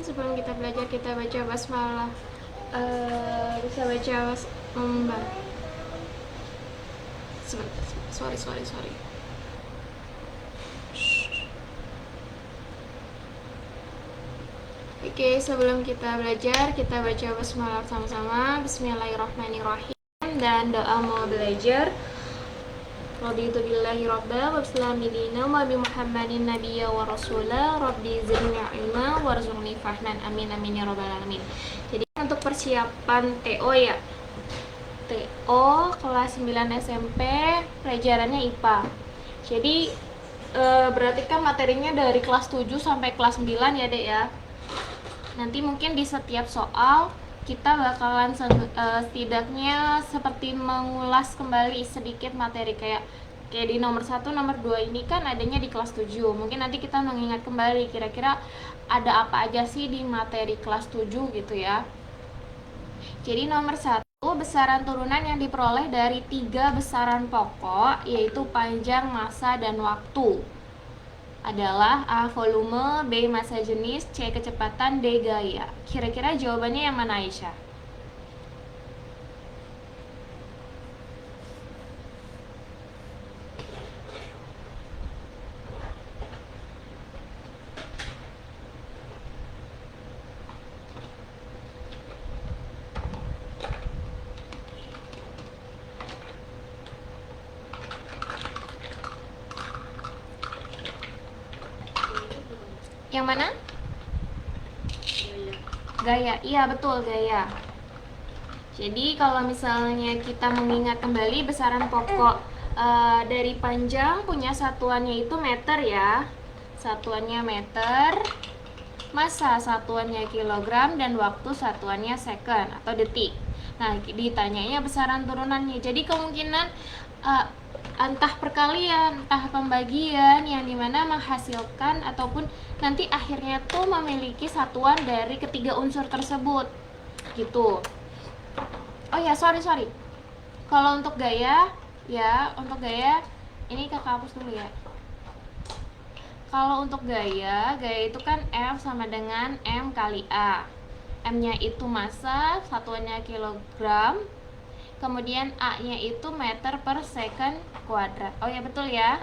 sebelum kita belajar kita baca basmalah. Bisa baca sorry. Oke, sebelum kita belajar kita baca basmalah sama-sama. Bismillahirrahmanirrahim. Dan doa mau belajar. Raditu billahi rabba wa bislami dina wa bi Muhammadin nabiyya wa rasula rabbi zidni ilma warzuqni fahman amin amin ya rabbal alamin. Jadi untuk persiapan TO ya. TO kelas 9 SMP, pelajarannya IPA. Jadi berarti kan materinya dari kelas 7 sampai kelas 9 ya, Dek ya. Nanti mungkin di setiap soal kita bakalan setidaknya seperti mengulas kembali sedikit materi kayak di nomor 1, nomor 2 ini kan adanya di kelas 7. Mungkin nanti kita mengingat kembali kira-kira ada apa aja sih di materi kelas 7 gitu ya. Jadi nomor 1, besaran turunan yang diperoleh dari 3 besaran pokok yaitu panjang, massa, dan waktu adalah A. Volume, B. Massa jenis, C. Kecepatan, D. Gaya. Kira-kira jawabannya yang mana, Aisyah? Yang mana? Gaya. Iya, betul, gaya. Jadi kalau misalnya kita mengingat kembali besaran pokok dari panjang punya satuannya itu meter ya. Satuannya meter, massa satuannya kilogram, dan waktu satuannya second atau detik. Nah, ditanyanya besaran turunannya. Jadi kemungkinan entah perkalian, entah pembagian yang dimana menghasilkan ataupun nanti akhirnya tuh memiliki satuan dari ketiga unsur tersebut gitu. Oh ya, sorry. Kalau untuk gaya ini kakak hapus dulu ya. Kalau untuk gaya itu kan F sama dengan M kali A. M-nya itu massa, satuannya kilogram. Kemudian A-nya itu meter per second kuadrat. Oh ya, betul ya.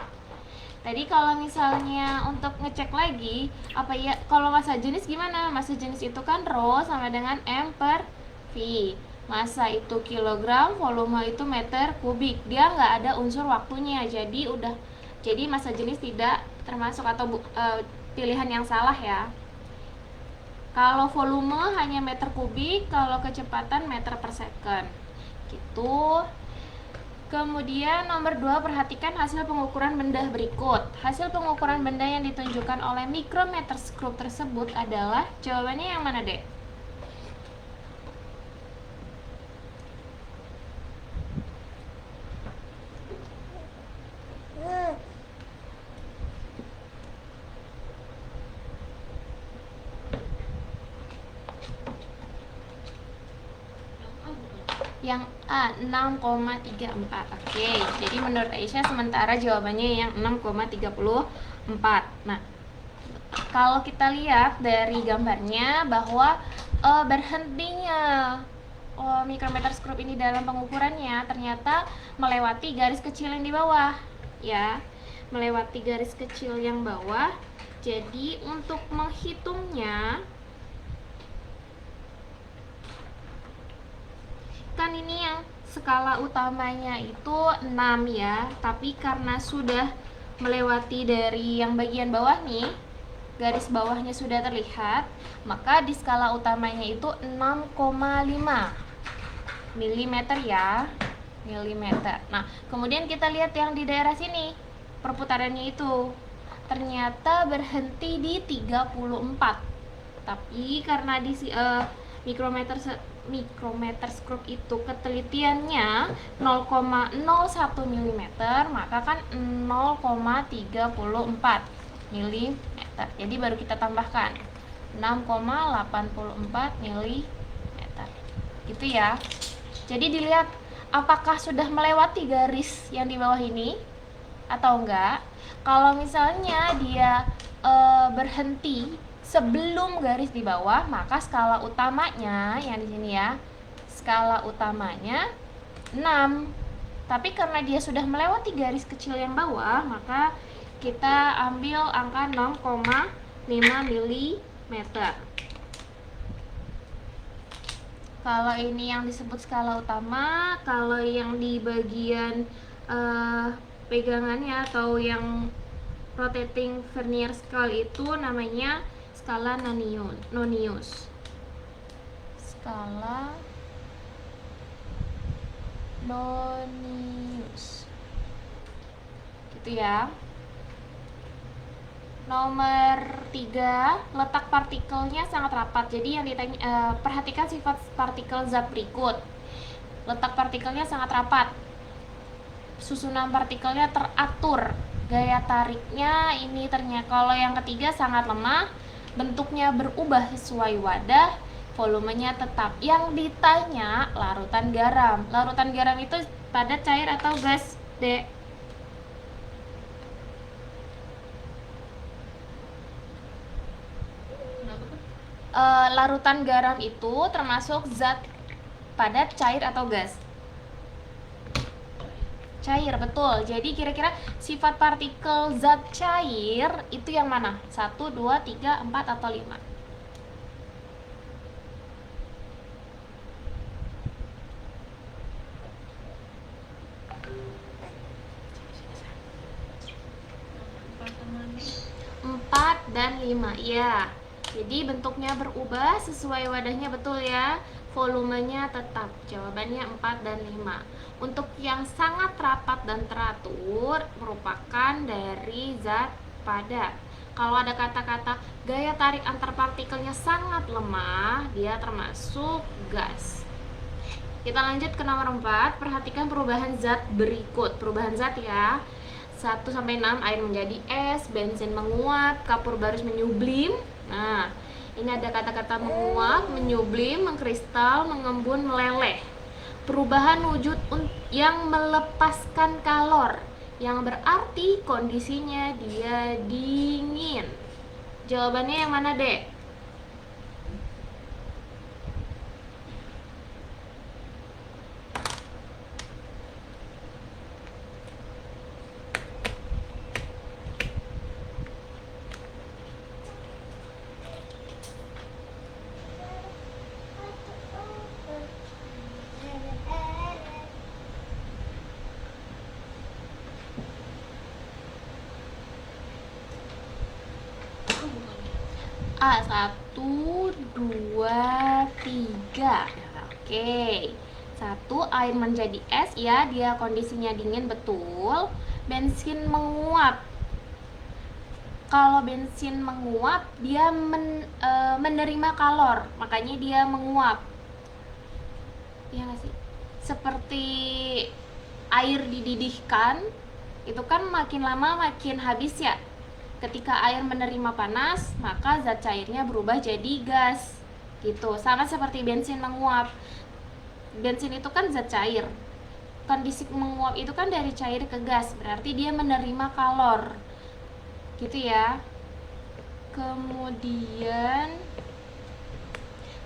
Tadi kalau misalnya untuk ngecek lagi, apa ya, kalau massa jenis gimana? Massa jenis itu kan rho sama dengan M per V. Massa itu kilogram, volume itu meter kubik. Dia nggak ada unsur waktunya, jadi massa jenis tidak termasuk atau pilihan yang salah ya. Kalau volume hanya meter kubik, kalau kecepatan meter per second. Gitu. Kemudian nomor 2, perhatikan hasil pengukuran benda berikut. Hasil pengukuran benda yang ditunjukkan oleh mikrometer skrup tersebut adalah, jawabannya yang mana, Dek? Yang A, 6,34. Oke, jadi menurut Aisyah sementara jawabannya yang 6,34. Nah, kalau kita lihat dari gambarnya bahwa berhentinya mikrometer skrup ini dalam pengukurannya ternyata melewati garis kecil yang di bawah ya, melewati garis kecil yang bawah. Jadi untuk menghitungnya kan ini yang skala utamanya itu 6 ya, tapi karena sudah melewati dari yang bagian bawah nih, garis bawahnya sudah terlihat, maka di skala utamanya itu 6,5 mm ya, milimeter. Nah, kemudian kita lihat yang di daerah sini, perputarannya itu ternyata berhenti di 34. Tapi karena di mikrometer skrup itu ketelitiannya 0,01 mm, maka kan 0,34 mm. Jadi baru kita tambahkan 6,84 mm. Gitu ya. Jadi dilihat apakah sudah melewati garis yang di bawah ini atau enggak. Kalau misalnya dia berhenti sebelum garis di bawah, maka skala utamanya yang di sini ya, skala utamanya 6. Tapi karena dia sudah melewati garis kecil yang bawah, maka kita ambil angka 6,5 mm. Kalau ini yang disebut skala utama, kalau yang di bagian pegangannya atau yang rotating vernier scale itu namanya skala nonius. Skala nonius. Gitu ya. Nomor 3, letak partikelnya sangat rapat. Jadi yang ditanya, perhatikan sifat partikel zat berikut. Letak partikelnya sangat rapat. Susunan partikelnya teratur. Gaya tariknya ini ternyata, kalau yang ketiga sangat lemah, bentuknya berubah sesuai wadah, volumenya tetap. Yang ditanya larutan garam. Larutan garam itu padat, cair, atau gas, Dek? Larutan garam itu termasuk zat padat, cair, atau gas? Cair, betul. Jadi kira-kira sifat partikel zat cair itu yang mana? 1, 2, 3, 4, atau 5? Empat dan 5, iya. Jadi bentuknya berubah sesuai wadahnya, betul ya. Volumenya tetap. Jawabannya 4 dan 5. Untuk yang sangat rapat dan teratur merupakan dari zat padat. Kalau ada kata-kata gaya tarik antar partikelnya sangat lemah, dia termasuk gas. Kita lanjut ke nomor 4. Perhatikan perubahan zat berikut. Perubahan zat ya. 1-6, air menjadi es, bensin menguap, kapur barus menyublim. Nah, ini ada kata-kata menguap, menyublim, mengkristal, mengembun, meleleh. Perubahan wujud yang melepaskan kalor, yang berarti kondisinya dia dingin. Jawabannya yang mana, Dek? A, 1, 2, 3. Oke. 1, air menjadi es ya, dia kondisinya dingin, betul. Bensin menguap. Kalau bensin menguap, dia menerima kalor, makanya dia menguap. Iya nggak sih? Seperti air dididihkan, itu kan makin lama makin habis ya. Ketika air menerima panas, maka zat cairnya berubah jadi gas. Gitu. Sama seperti bensin menguap. Bensin itu kan zat cair. Kondisi menguap itu kan dari cair ke gas, berarti dia menerima kalor. Gitu ya. Kemudian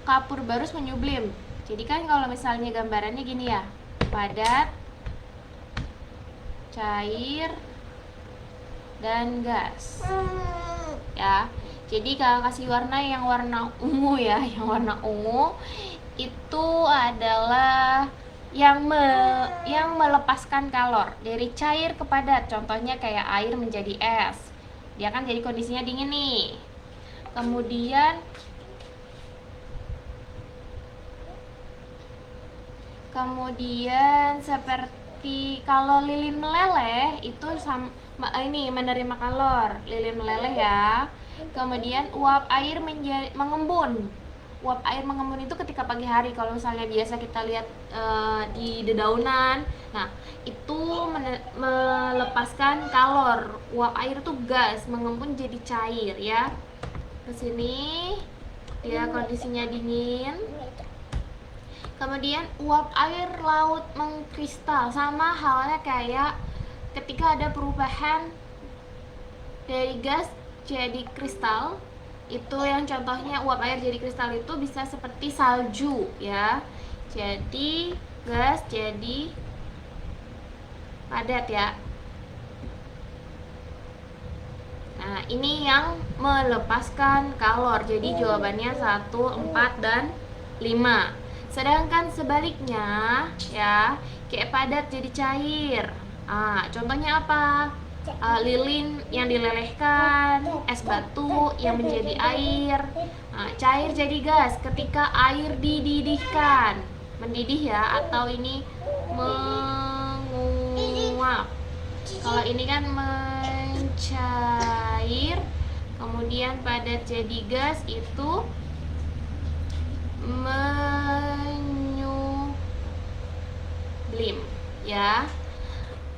kapur barus menyublim. Jadi kan kalau misalnya gambarannya gini ya, padat, cair, dan gas ya. Jadi kalau kasih warna yang warna ungu ya, yang warna ungu itu adalah yang melepaskan kalor dari cair ke padat. Contohnya kayak air menjadi es, dia kan jadi kondisinya dingin nih. Kemudian seperti kalau lilin meleleh itu ini menerima kalor, lilin meleleh ya. Kemudian uap air mengembun. Uap air mengembun itu ketika pagi hari, kalau misalnya biasa kita lihat di dedaunan. Nah, itu melepaskan kalor. Uap air itu gas, mengembun jadi cair ya. Kesini dia kondisinya dingin. Kemudian uap air laut mengkristal, sama halnya kayak ketika ada perubahan dari gas jadi kristal, Itu yang contohnya uap air jadi kristal itu bisa seperti salju ya. Jadi gas jadi padat ya. Nah, ini yang melepaskan kalor. Jadi jawabannya 1, 4, dan 5. Sedangkan sebaliknya ya, kayak padat jadi cair. Contohnya apa? Lilin yang dilelehkan, es batu yang menjadi air. Cair jadi gas ketika air dididihkan. Mendidih ya, atau ini menguap. Kalau ini kan mencair, kemudian padat jadi gas, itu menyublim ya.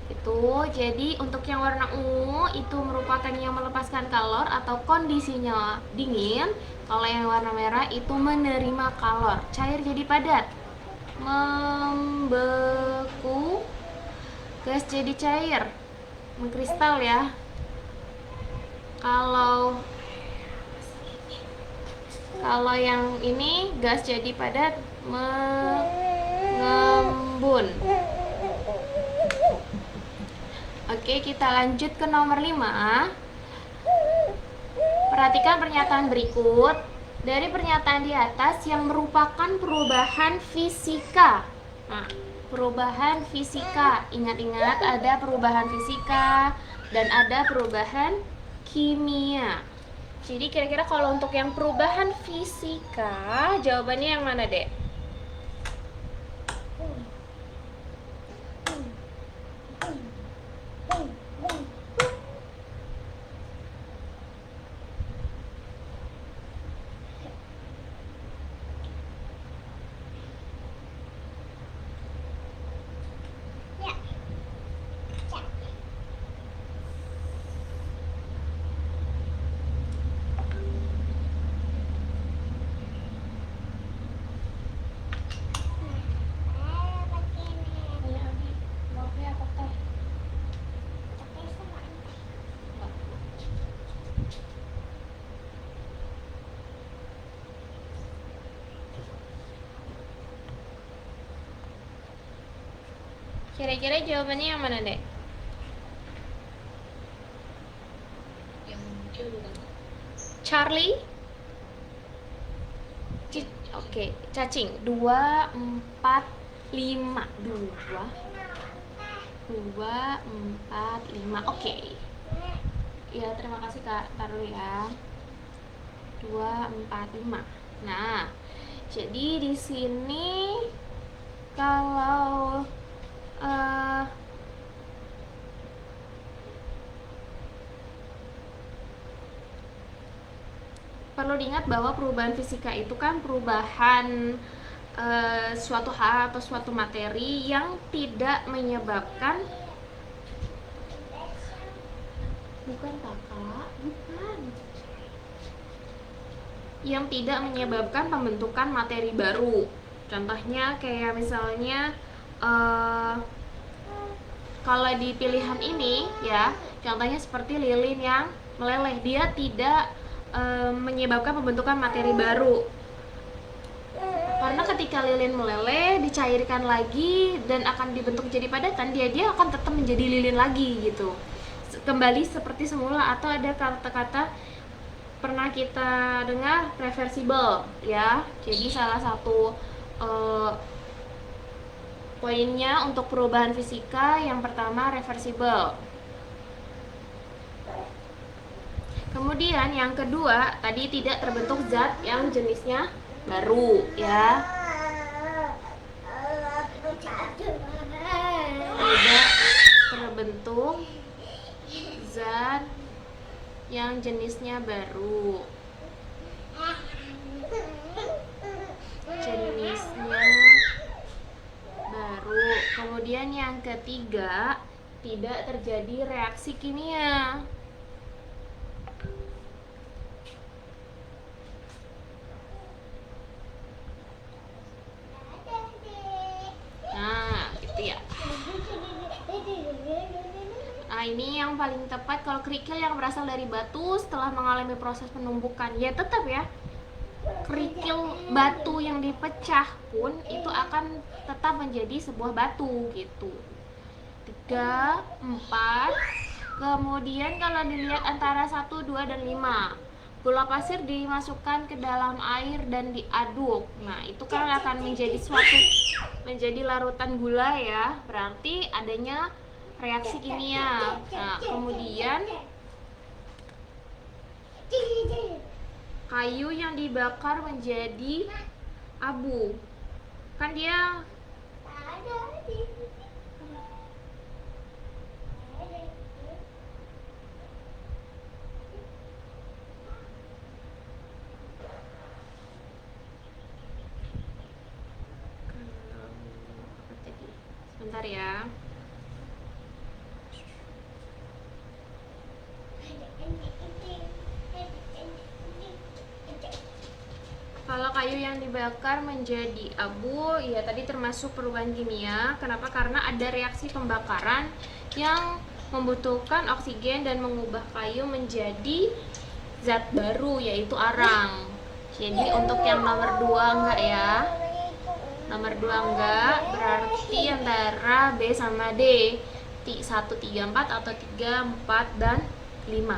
Itu jadi untuk yang warna ungu itu merupakan yang melepaskan kalor atau kondisinya dingin. Kalau yang warna merah itu menerima kalor, cair jadi padat, membeku, gas jadi cair, mengkristal ya. Kalau yang ini gas jadi padat, mengembun. Oke, kita lanjut ke nomor 5. Perhatikan pernyataan berikut. Dari pernyataan di atas yang merupakan perubahan fisika. Perubahan fisika. Ingat-ingat ada perubahan fisika dan ada perubahan kimia. Jadi kira-kira kalau untuk yang perubahan fisika, jawabannya yang mana, Dek? Kira-kira jawabannya yang mana, Dek? Yang muncul bukan? Charlie? Oke, cacing. 2, 4, 5. 2, 4, 5. Oke. Ya, terima kasih Kak. Taruh ya. 2, 4, 5. Nah, jadi di sini kalau perlu diingat bahwa perubahan fisika itu kan perubahan suatu hal atau suatu materi yang tidak menyebabkan yang tidak menyebabkan pembentukan materi baru. Contohnya kayak misalnya kalau di pilihan ini ya, contohnya seperti lilin yang meleleh, dia tidak menyebabkan pembentukan materi baru. Karena ketika lilin meleleh, dicairkan lagi dan akan dibentuk jadi padatan, dia akan tetap menjadi lilin lagi gitu. Kembali seperti semula, atau ada kata-kata pernah kita dengar reversible ya. Jadi salah satu poinnya untuk perubahan fisika yang pertama reversible. Kemudian yang kedua, tadi tidak terbentuk zat yang jenisnya baru ya. Tidak terbentuk zat yang jenisnya baru. Kemudian yang ketiga, tidak terjadi reaksi kimia. Nah, gitu ya. ini yang paling tepat kalau kerikil yang berasal dari batu setelah mengalami proses penumbukan. Ya tetap ya, kerikil batu yang dipecah pun itu akan tetap menjadi sebuah batu gitu. 3, 4. Kemudian kalau dilihat antara 1, 2, dan 5, gula pasir dimasukkan ke dalam air dan diaduk. Nah, itu kan akan menjadi larutan gula ya. Berarti adanya reaksi kimia. Nah, kemudian kayu yang dibakar menjadi abu. Kan dia sebentar ya. Kalau kayu yang dibakar menjadi abu, ya tadi termasuk perubahan kimia. Kenapa? Karena ada reaksi pembakaran yang membutuhkan oksigen dan mengubah kayu menjadi zat baru, yaitu arang. Jadi untuk yang nomor 2 enggak ya. Nomor 2 enggak, berarti antara B sama D. 1, 3, 4 atau 3, 4, dan 5.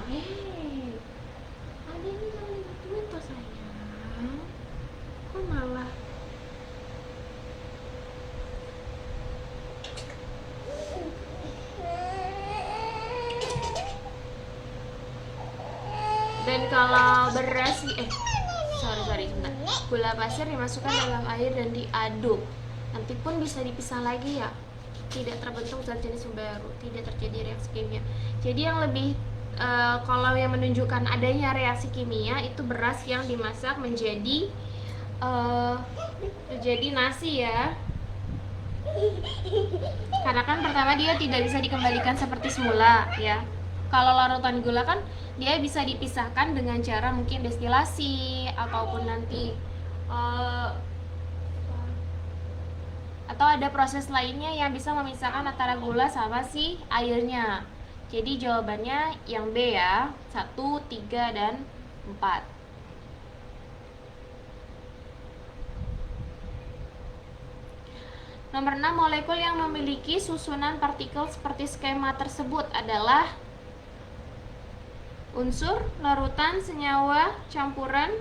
Ada ini yang bantuin toh sayang. Kok malah dan kalau beras sorry sebentar, gula pasir dimasukkan dalam air dan diaduk, nanti pun bisa dipisah lagi ya, tidak terbentuk zat jenis baru, tidak terjadi reaksi kimia. Jadi yang lebih kalau yang menunjukkan adanya reaksi kimia itu beras yang dimasak menjadi nasi ya, karena kan pertama dia tidak bisa dikembalikan seperti semula ya. Kalau larutan gula kan dia bisa dipisahkan dengan cara mungkin destilasi ataupun nanti atau ada proses lainnya yang bisa memisahkan antara gula sama si airnya. Jadi jawabannya yang B ya, 1, 3, dan 4. Nomor 6, molekul yang memiliki susunan partikel seperti skema tersebut adalah unsur, larutan, senyawa, campuran.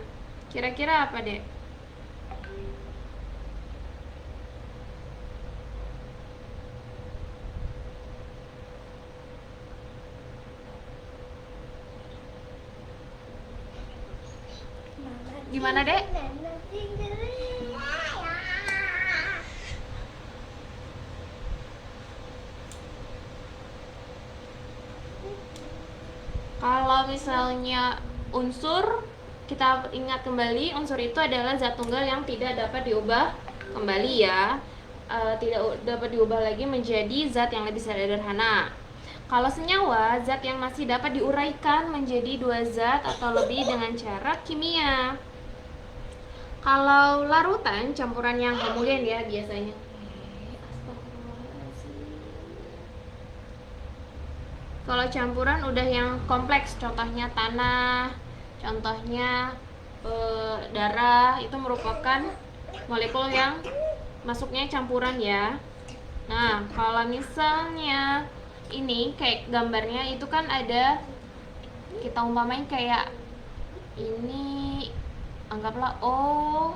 Kira-kira apa, Dek? Gimana, Dek? Kalau misalnya unsur, kita ingat kembali, unsur itu adalah zat tunggal yang tidak dapat diubah kembali ya, tidak dapat diubah lagi menjadi zat yang lebih sederhana. Kalau senyawa, zat yang masih dapat diuraikan menjadi 2 zat atau lebih dengan cara kimia. Kalau larutan, campuran yang homogen ya biasanya. Kalau campuran udah yang kompleks, contohnya tanah, contohnya darah, itu merupakan molekul yang masuknya campuran ya. Nah, kalau misalnya ini kayak gambarnya itu kan ada, kita umpamain kayak ini, anggaplah O,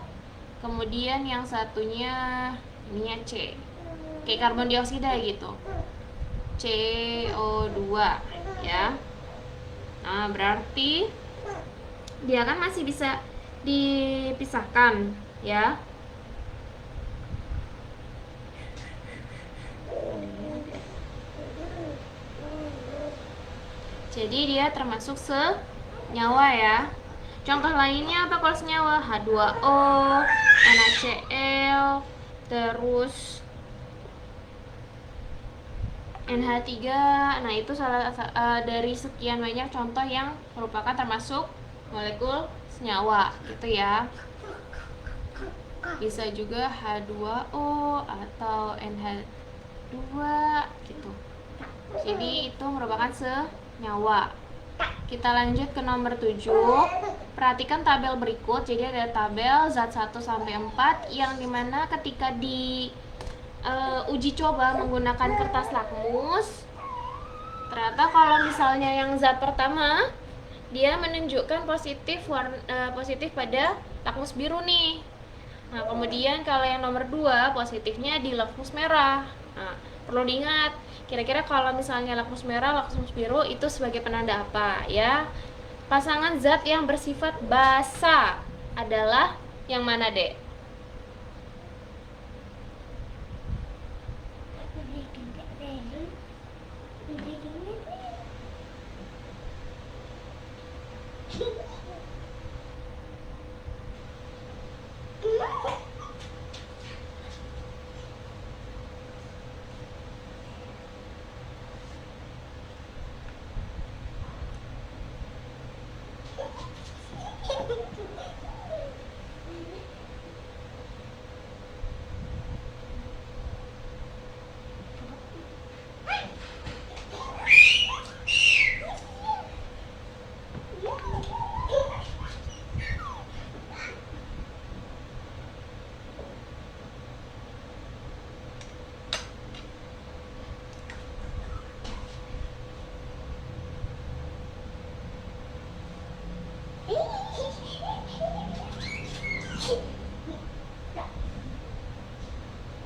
kemudian yang satunya ininya C, kayak karbon dioksida gitu, CO2 ya. Nah, berarti dia kan masih bisa dipisahkan ya. Jadi dia termasuk senyawa ya. Contoh lainnya apa kalau senyawa? H2O, NaCl, terus NH3. Nah, itu salah dari sekian banyak contoh yang merupakan termasuk molekul senyawa gitu ya. Bisa juga H2O atau NH2 gitu. Jadi itu merupakan senyawa. Kita lanjut ke nomor 7. Perhatikan tabel berikut. Jadi ada tabel zat 1 sampai 4 yang dimana ketika di uji coba menggunakan kertas lakmus, ternyata kalau misalnya yang zat pertama dia menunjukkan positif pada lakmus biru nih. Nah, kemudian kalau yang nomor 2 positifnya di lakmus merah. Nah, perlu diingat, kira-kira kalau misalnya lakmus merah, lakmus biru itu sebagai penanda apa ya? Pasangan zat yang bersifat basa adalah yang mana, Dek?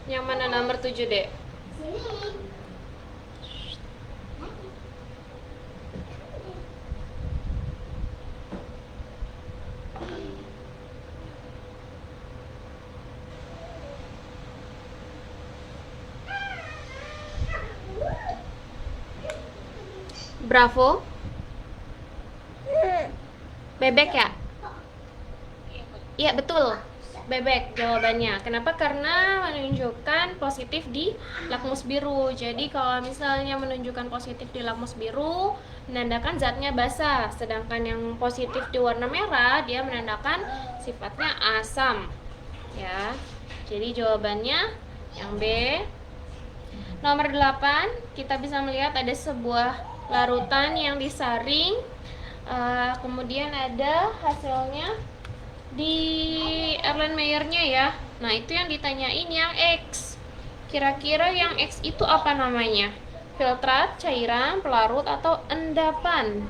Yang mana nomor 7, Dek? Bravo. Bebek ya? Iya, betul. Bebek jawabannya. Kenapa? Karena menunjukkan positif di lakmus biru. Jadi kalau misalnya menunjukkan positif di lakmus biru, menandakan zatnya basa. Sedangkan yang positif di warna merah, dia menandakan sifatnya asam. Ya. Jadi jawabannya yang B. Nomor 8, kita bisa melihat ada sebuah larutan yang disaring. Kemudian ada hasilnya di Erlenmeyer-nya ya. Nah, itu yang ditanyain yang X. Kira-kira yang X itu apa namanya? Filtrat, cairan, pelarut, atau endapan?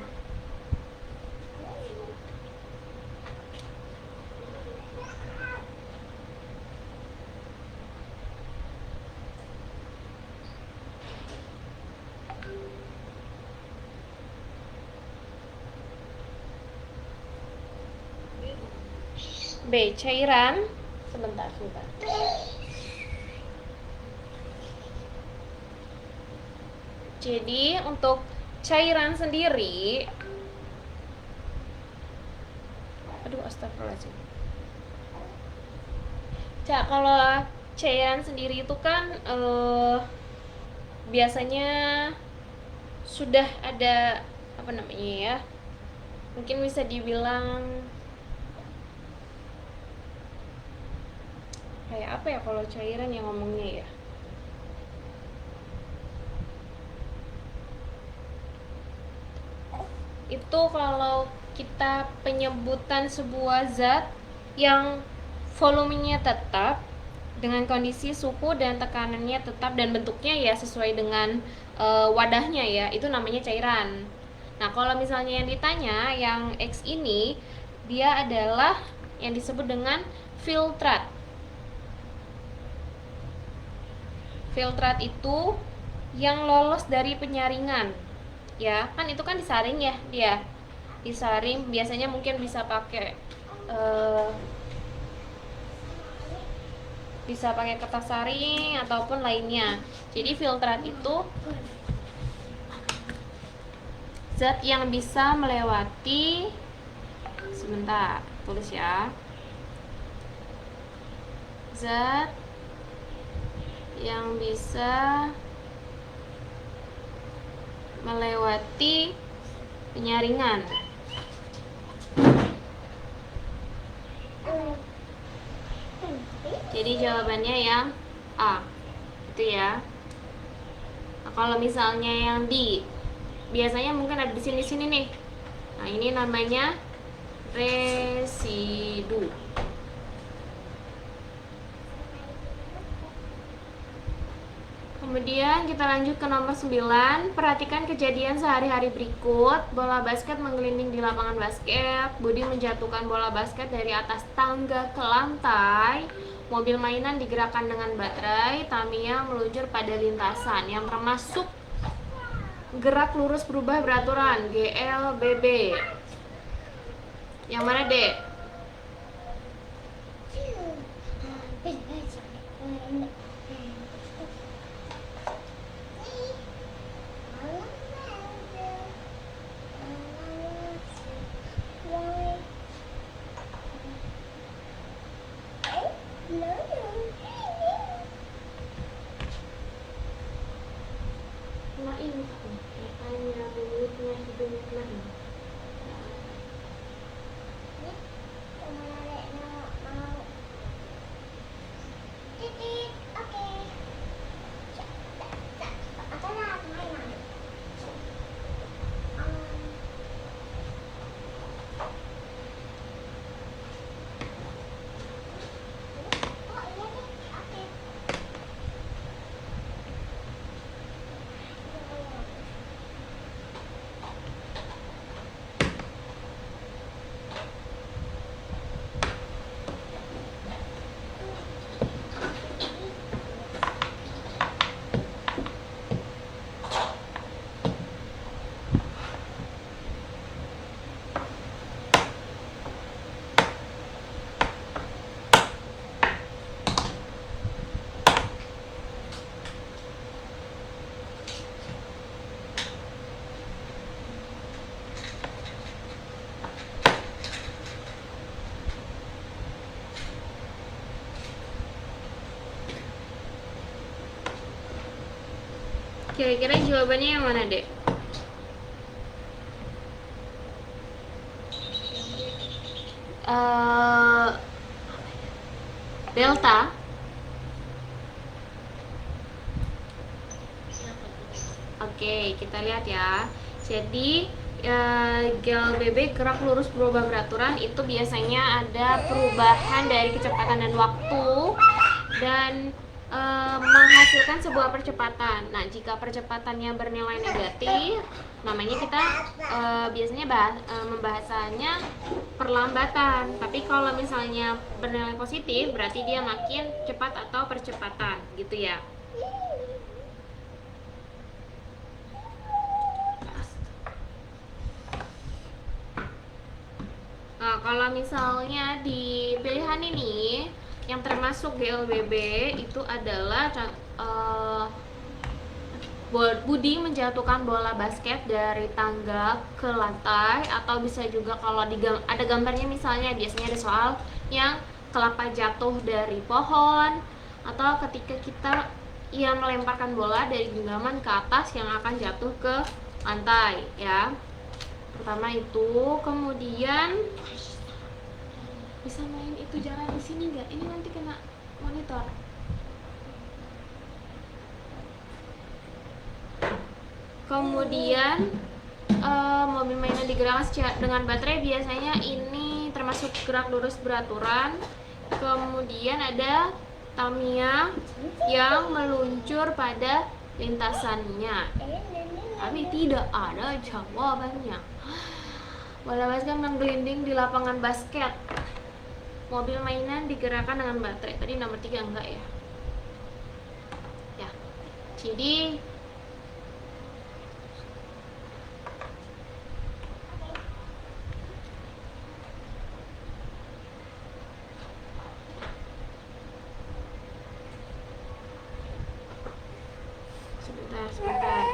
B. Cairan. Sebentar. Jadi untuk cairan sendiri, aduh astagfirullahaladzim. Kalau cairan sendiri itu kan biasanya sudah ada apa namanya ya? Mungkin bisa dibilang kayak apa ya kalau cairan yang ngomongnya ya? Itu kalau kita penyebutan sebuah zat yang volumenya tetap dengan kondisi suhu dan tekanannya tetap dan bentuknya ya sesuai dengan wadahnya ya, itu namanya cairan. Nah, kalau misalnya yang ditanya yang X ini, dia adalah yang disebut dengan filtrat. Filtrat itu yang lolos dari penyaringan. Ya, kan itu kan disaring ya dia. Disaring biasanya mungkin bisa pakai kertas saring ataupun lainnya. Jadi filtrat itu zat yang bisa melewati, sebentar, tulis ya. Zat yang bisa melewati penyaringan. Jadi jawabannya yang A. Itu ya. Nah, kalau misalnya yang di biasanya mungkin ada di sini-sini nih. Nah, ini namanya residu. Kemudian kita lanjut ke nomor 9. Perhatikan kejadian sehari-hari berikut. Bola basket menggelinding di lapangan basket. Budi menjatuhkan bola basket dari atas tangga ke lantai. Mobil mainan digerakkan dengan baterai. Tamiya meluncur pada lintasan yang termasuk gerak lurus berubah beraturan GLBB. Yang mana, Dek? Nah, ini makanya mulutnya hidungnya kemana? Kira-kira jawabannya yang mana, Dek? Delta. Oke, kita lihat ya. Jadi GLBB gerak lurus berubah beraturan itu biasanya ada perubahan dari kecepatan dan waktu dan menghasilkan sebuah percepatan. Nah, jika percepatannya bernilai negatif, namanya kita biasanya membahasanya perlambatan. Tapi kalau misalnya bernilai positif, berarti dia makin cepat atau percepatan, gitu ya. Nah, kalau misalnya di pilihan ini yang termasuk GLBB itu adalah Budi menjatuhkan bola basket dari tangga ke lantai, atau bisa juga kalau ada gambarnya misalnya biasanya ada soal yang kelapa jatuh dari pohon, atau ketika kita melemparkan bola dari genggaman ke atas yang akan jatuh ke lantai ya. Pertama itu, kemudian bisa main itu jangan di sini nggak? Ini nanti kena monitor. Kemudian mobil mainan digerakkan dengan baterai, biasanya ini termasuk gerak lurus beraturan. Kemudian ada Tamiya yang meluncur pada lintasannya. Tapi tidak ada jawabannya. Bola basket menggelinding di lapangan basket. Mobil mainan digerakkan dengan baterai. Tadi nomor 3 enggak ya? Ya. Jadi sebentar.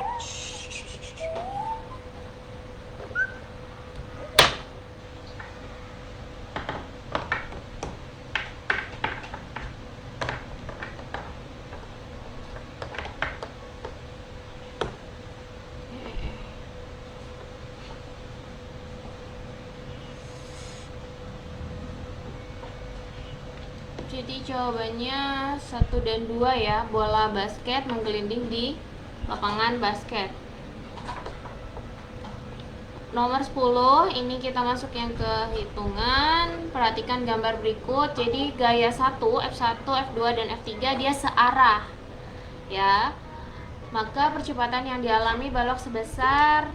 Jadi jawabannya 1 dan 2 ya, bola basket menggelinding di lapangan basket. Nomor 10, ini kita masuk yang ke hitungan. Perhatikan gambar berikut. Jadi gaya 1, F1, F2 dan F3 dia searah. Ya. Maka percepatan yang dialami balok sebesar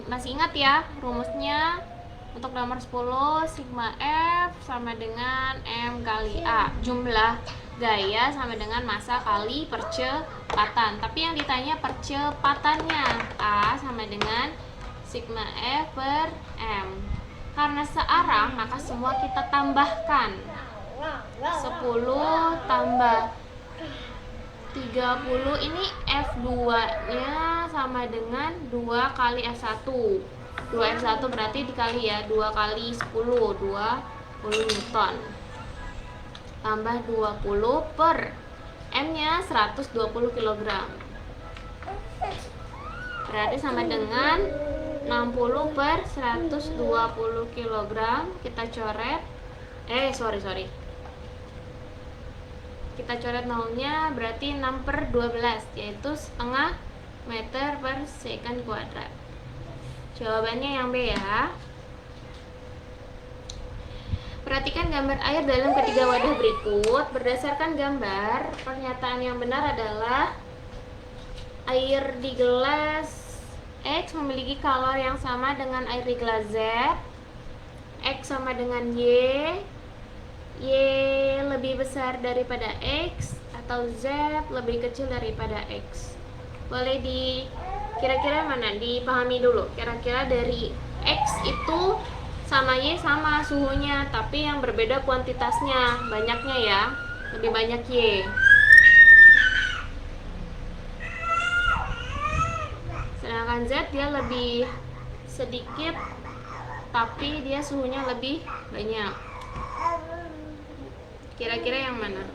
masih ingat ya rumusnya? Untuk nomor 10, sigma F sama dengan M kali A. Jumlah gaya sama dengan massa kali percepatan. Tapi yang ditanya percepatannya. A sama dengan sigma F per M. Karena searah, maka semua kita tambahkan. 10 tambah 30, ini F2-nya sama dengan 2 kali F1. 2F1 berarti dikali ya, 2 kali 10, 20 Newton. Tambah 20 per M-nya 120 kg. Berarti sama dengan 60 per 120 kg. Kita coret. Kita coret nolnya, berarti 6 per 12, yaitu setengah meter per second kuadrat. Jawabannya yang B ya. Perhatikan gambar air dalam ketiga wadah berikut. Berdasarkan gambar, pernyataan yang benar adalah air di gelas X memiliki kalor yang sama dengan air di gelas Z. X sama dengan Y lebih besar daripada X, atau Z lebih kecil daripada X. Boleh kira-kira mana? Dipahami dulu. Kira-kira dari X itu sama Y sama suhunya, tapi yang berbeda kuantitasnya, banyaknya ya. Lebih banyak Y. Sedangkan Z dia lebih sedikit, tapi dia suhunya lebih banyak. Kira-kira yang mana?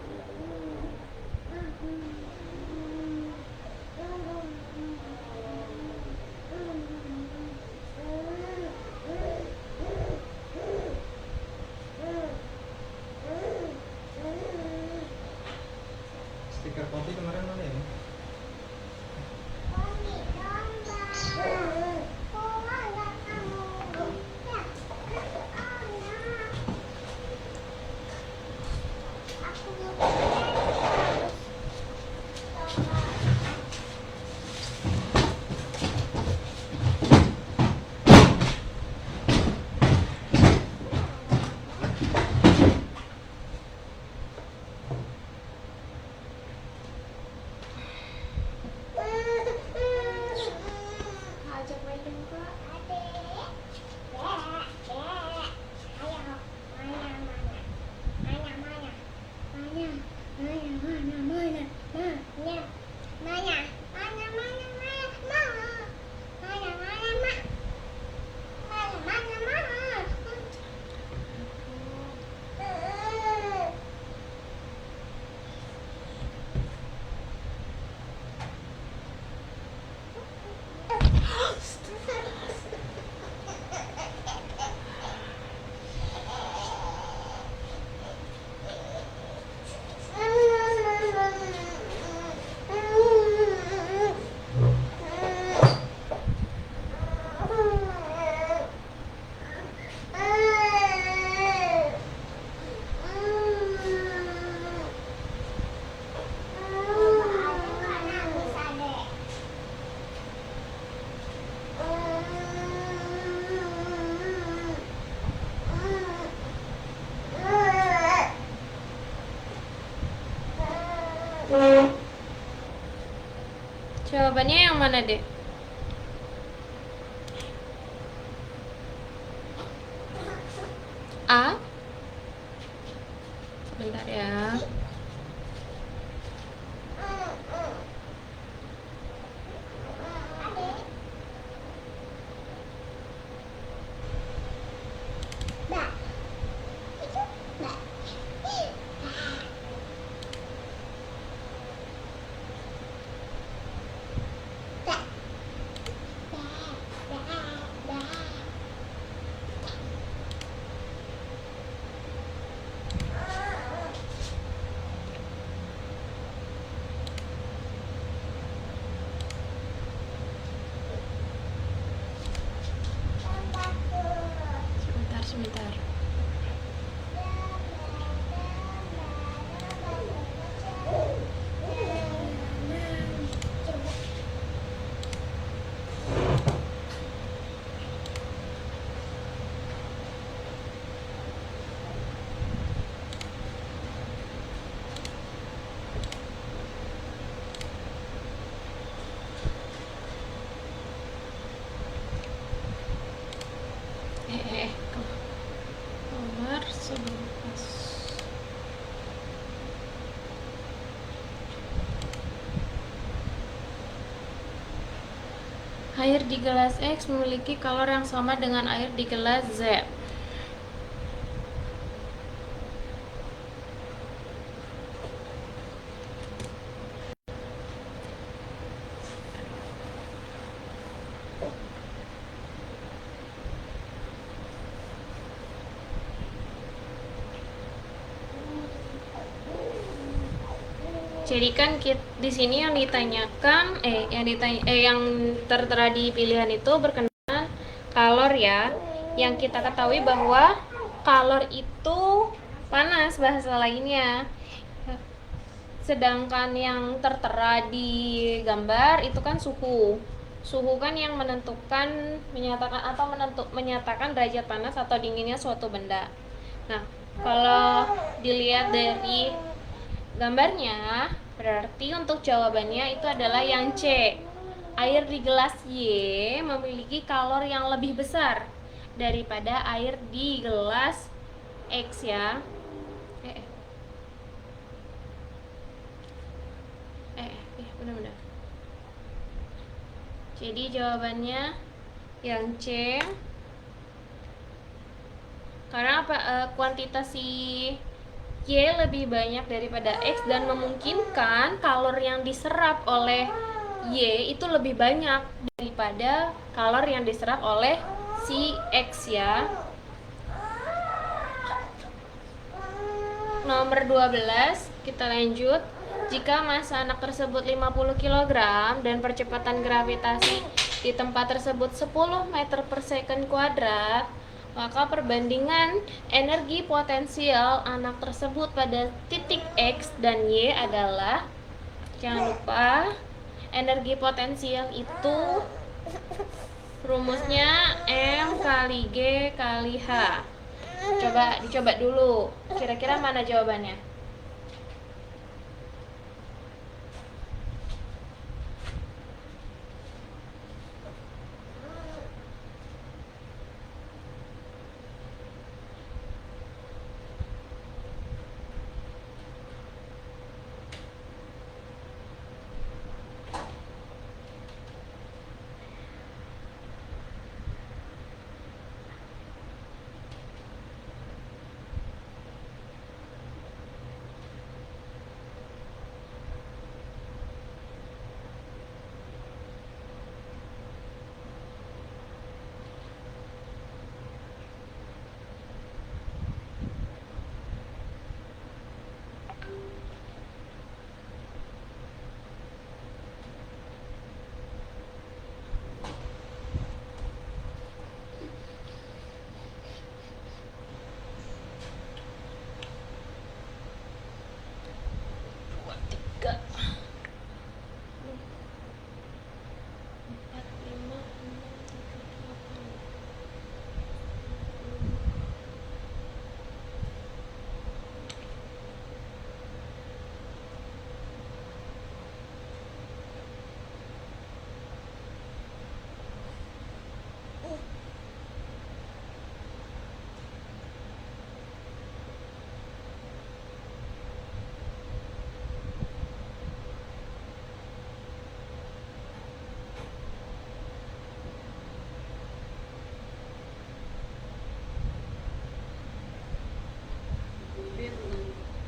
Stiker kopi kemarin mana ya? Jawabannya yang mana, Dek? A? Sebentar ya. Air di gelas X memiliki kalor yang sama dengan air di gelas Z. Jadi kan di sini yang ditanyakan yang tertera di pilihan itu berkenaan kalor ya. Yang kita ketahui bahwa kalor itu panas bahasa lainnya. Sedangkan yang tertera di gambar itu kan suhu. Suhu kan yang menyatakan derajat panas atau dinginnya suatu benda. Nah, kalau dilihat dari gambarnya, berarti untuk jawabannya itu adalah yang C. Air di gelas Y memiliki kalor yang lebih besar daripada air di gelas X ya. Benar-benar. Jadi jawabannya yang C. Karena kuantitas si Y lebih banyak daripada X dan memungkinkan kalor yang diserap oleh Y itu lebih banyak daripada kalor yang diserap oleh si X ya. Nomor 12, kita lanjut. Jika massa anak tersebut 50 kg dan percepatan gravitasi di tempat tersebut 10 meter per second kuadrat, maka perbandingan energi potensial anak tersebut pada titik X dan Y adalah, jangan lupa, energi potensial itu rumusnya M kali G kali H. Dicoba dulu, kira-kira mana jawabannya?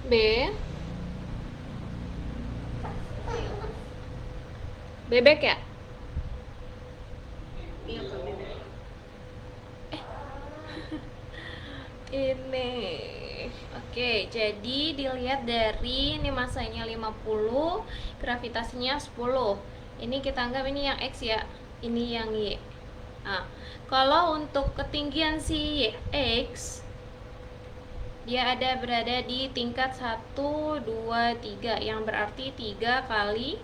B. Bebek ya? Iya Kak, bebek. Ini. Oke, jadi dilihat dari ini masanya 50, gravitasinya 10. Ini kita anggap ini yang X ya, ini yang Y. Nah, kalau untuk ketinggian si X, dia berada di tingkat 1, 2, 3, yang berarti 3 kali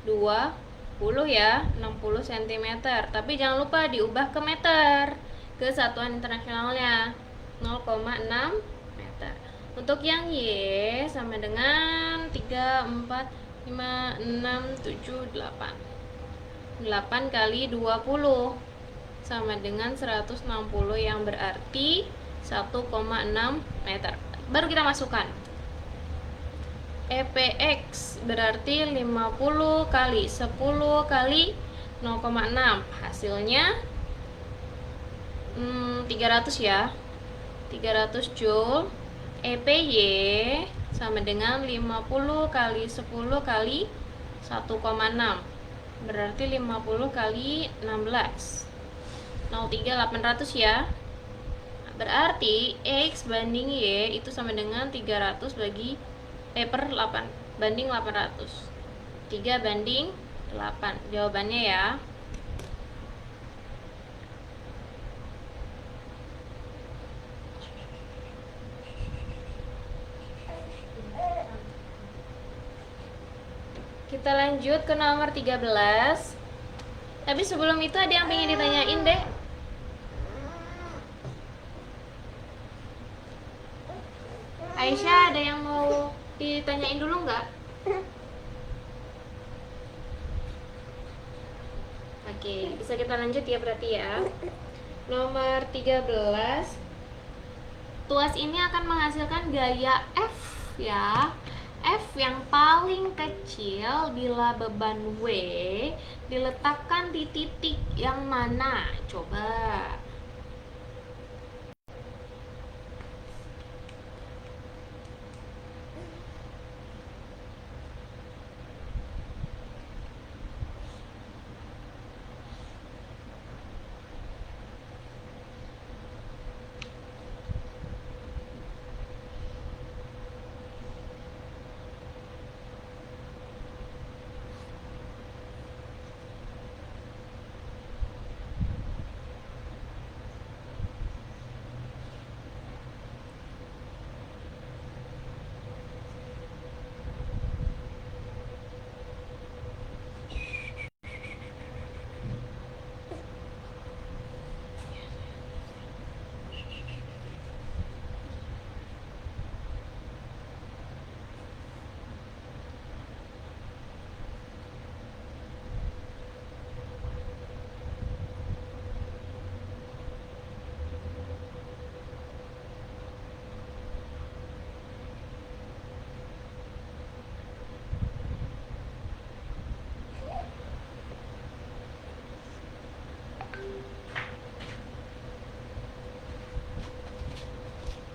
20 ya, 60 cm. Tapi jangan lupa diubah ke meter, ke satuan internasionalnya, 0,6 meter. Untuk yang Y sama dengan 3, 4, 5, 6, 7, 8. 8 kali 20 sama dengan 160, yang berarti 1,6 meter. Baru kita masukkan EPX berarti 50 kali 10 kali 0,6. Hasilnya 300 ya. 300 Joule. EPY sama dengan 50 kali 10 kali 1,6. Berarti 50 kali 16. 0,3800 ya. Berarti X banding Y itu sama dengan 300 per 8 banding 800. 3 banding 8. Jawabannya ya. Kita lanjut ke nomor 13. Tapi sebelum itu ada yang pengen ditanyain deh. Aisyah, ada yang mau ditanyain dulu nggak? Oke, bisa kita lanjut ya berarti ya. Nomor 13. Tuas ini akan menghasilkan gaya F ya. F yang paling kecil bila beban W diletakkan di titik yang mana? Coba.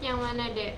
Yang mana, Dek?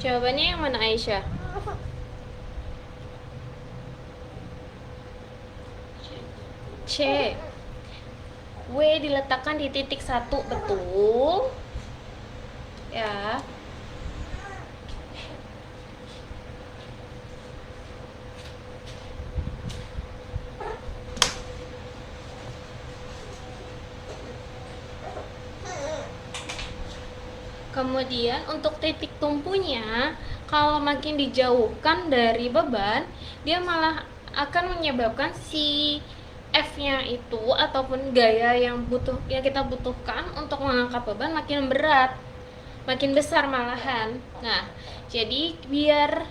Jawabannya yang mana, Aisyah? C. W diletakkan di titik 1, betul? Ya. Kemudian untuk titik tumpunya, kalau makin dijauhkan dari beban, dia malah akan menyebabkan si F-nya itu ataupun gaya yang kita butuhkan untuk mengangkat beban makin berat, makin besar malahan. Nah, jadi biar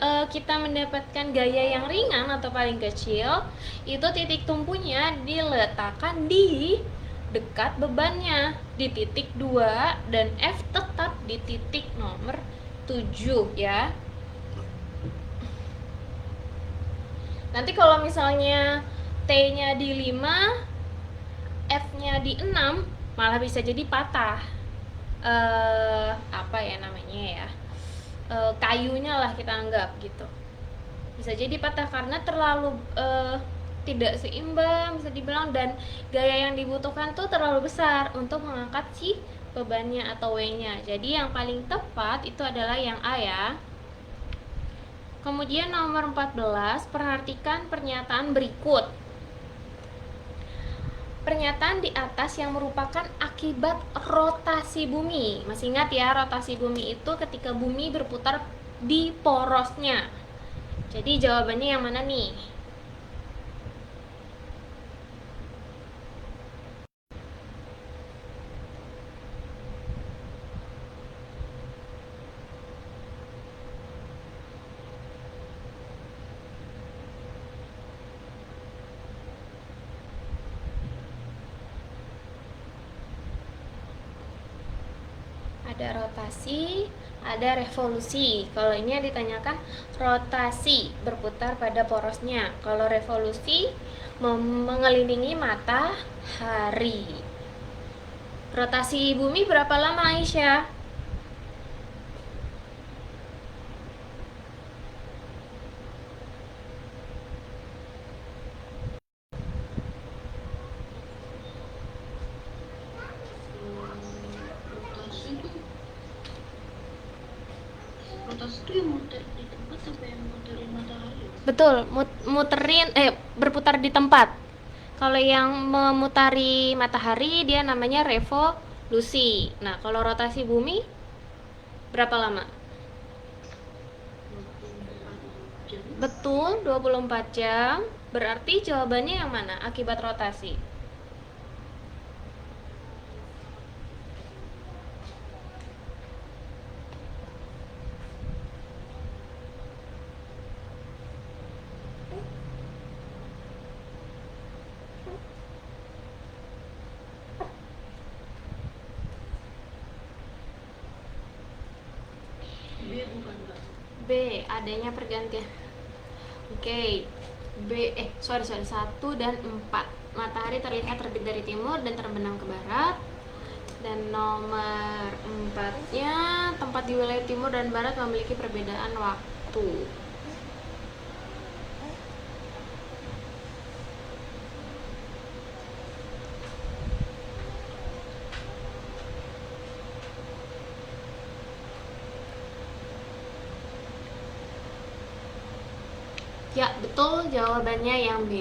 kita mendapatkan gaya yang ringan atau paling kecil, itu titik tumpunya diletakkan di dekat bebannya di titik 2 dan F tetap di titik nomor 7 ya. Nanti kalau misalnya T-nya di 5, F-nya di 6, malah bisa jadi patah. Apa ya namanya ya? Kayunya lah kita anggap gitu. Bisa jadi patah karena terlalu tidak seimbang bisa dibilang, dan gaya yang dibutuhkan tuh terlalu besar untuk mengangkat si bebannya atau W-nya. Jadi yang paling tepat itu adalah yang A ya. Kemudian nomor 14, perhatikan pernyataan berikut. Pernyataan di atas yang merupakan akibat rotasi bumi. Masih ingat ya, rotasi bumi itu ketika bumi berputar di porosnya. Jadi jawabannya yang mana nih? Ada rotasi, ada revolusi. Kalau ini yang ditanyakan rotasi berputar pada porosnya. Kalau revolusi mengelilingi matahari. Rotasi bumi berapa lama, Aisyah? Rotasi itu yang muter di tempat sampai yang muterin matahari. Betul, muterin berputar di tempat. Kalau yang memutari matahari dia namanya revolusi. Nah, kalau rotasi bumi berapa lama? 24 jam. Betul, 24 jam. Berarti jawabannya yang mana? Akibat rotasi. B bukan Mbak. B, adanya pergantian. Oke. Sorry 1 dan 4. Matahari terlihat terbit dari timur dan terbenam ke barat. Dan nomor 4-nya, tempat di wilayah timur dan barat memiliki perbedaan waktu. Ya, betul, jawabannya yang B.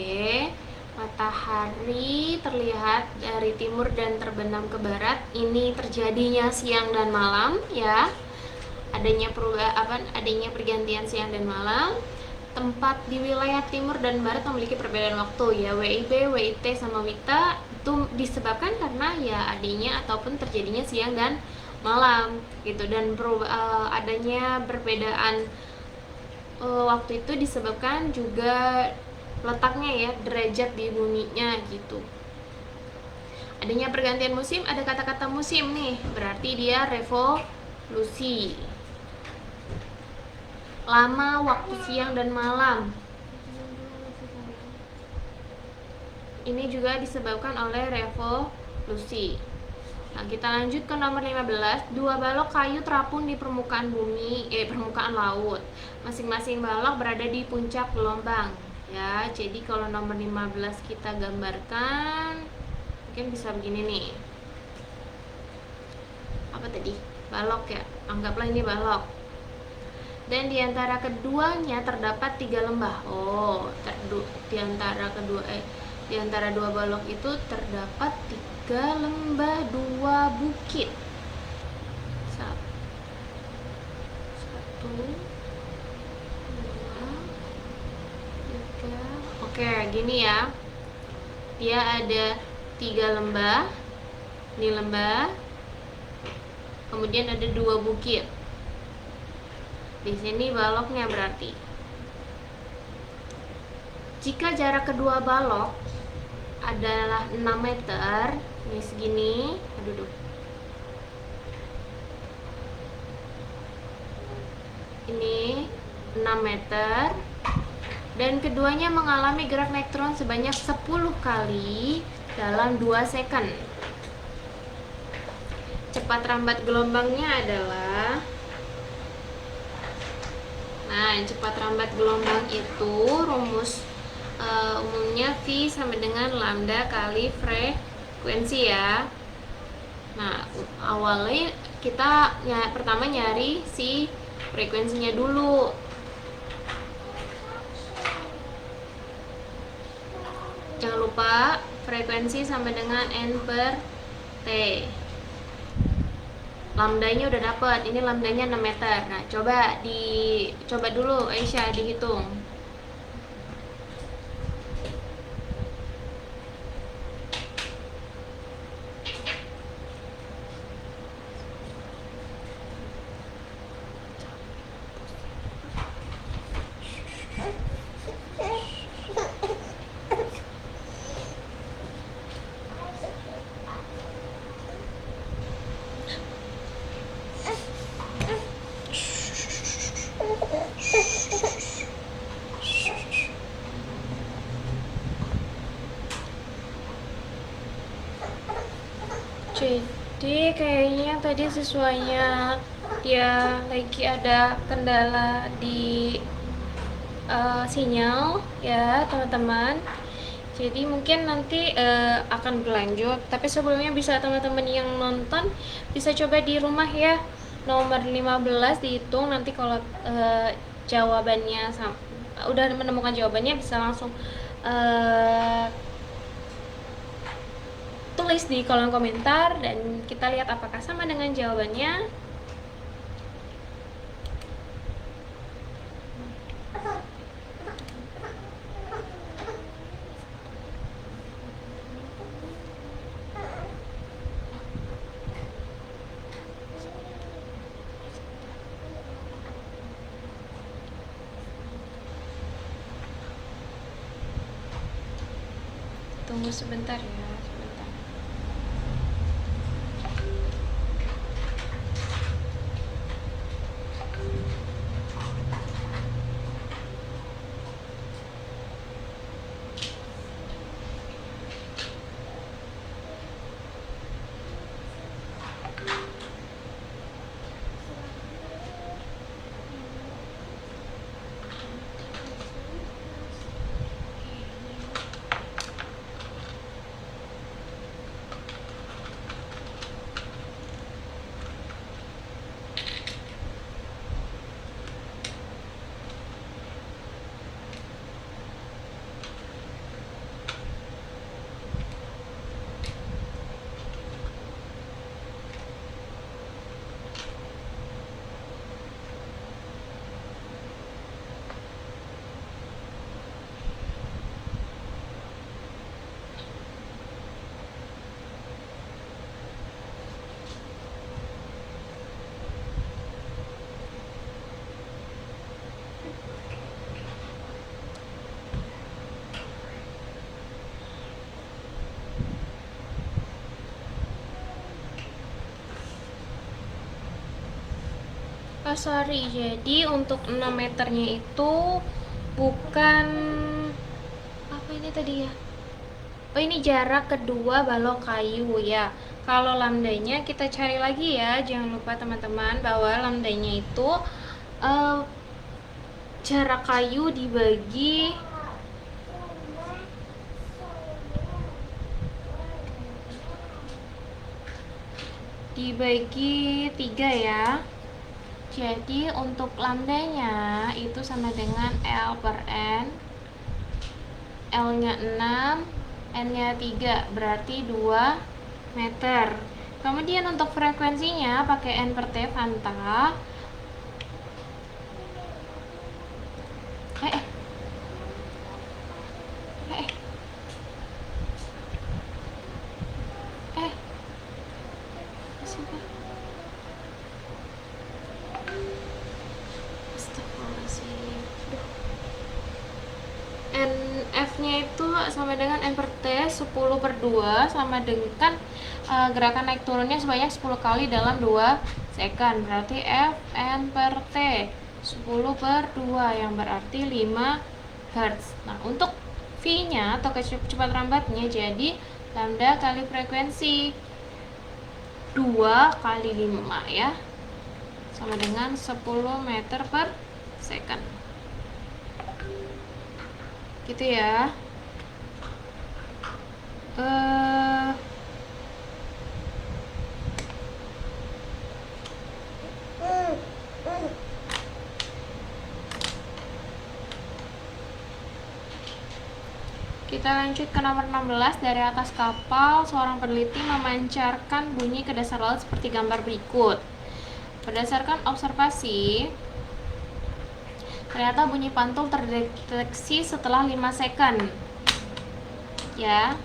Matahari terlihat dari timur dan terbenam ke barat. Ini terjadinya siang dan malam ya. Adanya pergantian siang dan malam. Tempat di wilayah timur dan barat memiliki perbedaan waktu ya. WIB, WIT sama WITA itu disebabkan karena ya adanya ataupun terjadinya siang dan malam gitu, dan adanya perbedaan waktu itu disebabkan juga letaknya ya, derajat di buminya gitu. Adanya pergantian musim, ada kata-kata musim nih, berarti dia revolusi. Lama waktu siang dan malam, ini juga disebabkan oleh revolusi. Nah, kita lanjut ke nomor 15. 2 balok kayu terapung di permukaan laut. Masing-masing balok berada di puncak gelombang. Ya, jadi kalau nomor 15 kita gambarkan, mungkin bisa begini nih. Apa tadi? Balok ya. Anggaplah ini balok. Dan di antara keduanya terdapat 3 lembah. Di antara 2 balok itu terdapat 3 lembah, 2 bukit. 1, 2, 3. Oke, gini ya. Dia ada 3 lembah. Ini lembah. Kemudian ada 2 bukit. Di sini baloknya berarti. Jika jarak kedua balok adalah 6 meter, ini segini, aduh. Ini 6 meter dan keduanya mengalami gerak neutron sebanyak 10 kali dalam 2 second. Cepat rambat gelombangnya adalah, nah, cepat rambat gelombang itu rumus umumnya V sama dengan lambda kali frekuensi ya. Nah, awalnya kita pertama nyari si frekuensinya dulu. Jangan lupa frekuensi sama dengan N per T. Lambdanya udah dapet, ini lambdanya 6 meter. Nah, coba dulu Aisyah dihitung. Jadi kayaknya tadi siswanya dia lagi ada kendala di sinyal ya teman-teman. Jadi mungkin nanti akan berlanjut. Tapi sebelumnya bisa teman-teman yang nonton bisa coba di rumah ya. Nomor 15 dihitung, nanti kalau jawabannya udah menemukan jawabannya bisa langsung tulis di kolom komentar dan kita lihat apakah sama dengan jawabannya. Tunggu sebentar ya, sebentar. Oh sorry, jadi untuk 6 meternya itu bukan apa ini tadi ya? Oh ini jarak kedua balok kayu ya. Kalau lambdanya kita cari lagi ya. Jangan lupa teman-teman bahwa lambdanya itu jarak kayu dibagi 3 ya. Jadi untuk lambdanya itu sama dengan L per N. L nya 6, N nya 3, berarti 2 meter. Kemudian untuk frekuensinya pakai N per T Fanta. sih? NF-nya itu sama dengan N per T 10 per 2 sama dengan gerakan naik turunnya sebanyak 10 kali dalam 2 second. Berarti F N per T 10 per 2 yang berarti 5 Hz. Nah, untuk V-nya atau kecepatan lambatnya jadi lambda kali frekuensi 2 kali 5 ya, sama dengan 10 meter per second. Gitu ya. Kita lanjut ke nomor 16. Dari atas kapal, seorang peneliti memancarkan bunyi ke dasar laut seperti gambar berikut. Berdasarkan observasi, ternyata bunyi pantul terdeteksi setelah 5 second. Ya.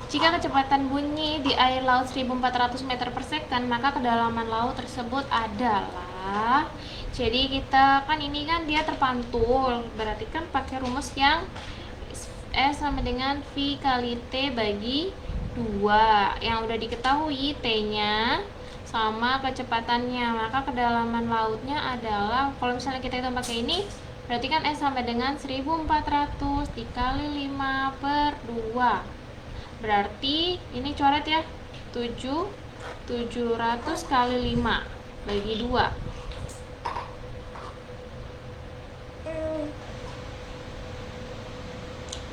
Jika kecepatan bunyi di air laut 1400 meter per second, maka kedalaman laut tersebut adalah, jadi kita kan ini kan dia terpantul, berarti kan pakai rumus yang S sama dengan V kali T bagi 2 yang udah diketahui T-nya sama kecepatannya, maka kedalaman lautnya adalah, kalau misalnya kita hitung pakai ini, berarti kan S sama dengan 1400 dikali 5 per 2. Berarti ini coret ya, 700 kali 5 bagi 2.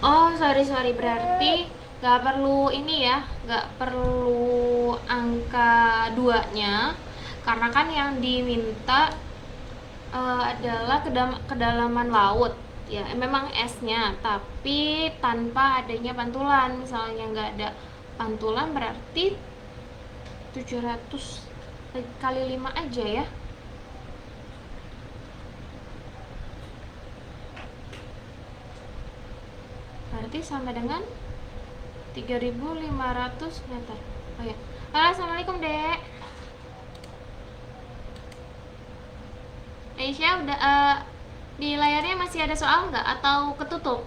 Oh, sorry, berarti gak perlu ini ya, gak perlu angka 2-nya, karena kan yang diminta adalah kedalaman laut ya, memang S-nya, tapi tanpa adanya pantulan. Misalnya nggak ada pantulan berarti 700 kali 5 aja ya. Berarti sama dengan 3500 meter. Oh ya. Halo, assalamualaikum Dek. Aisyah udah di layarnya masih ada soal nggak atau ketutup?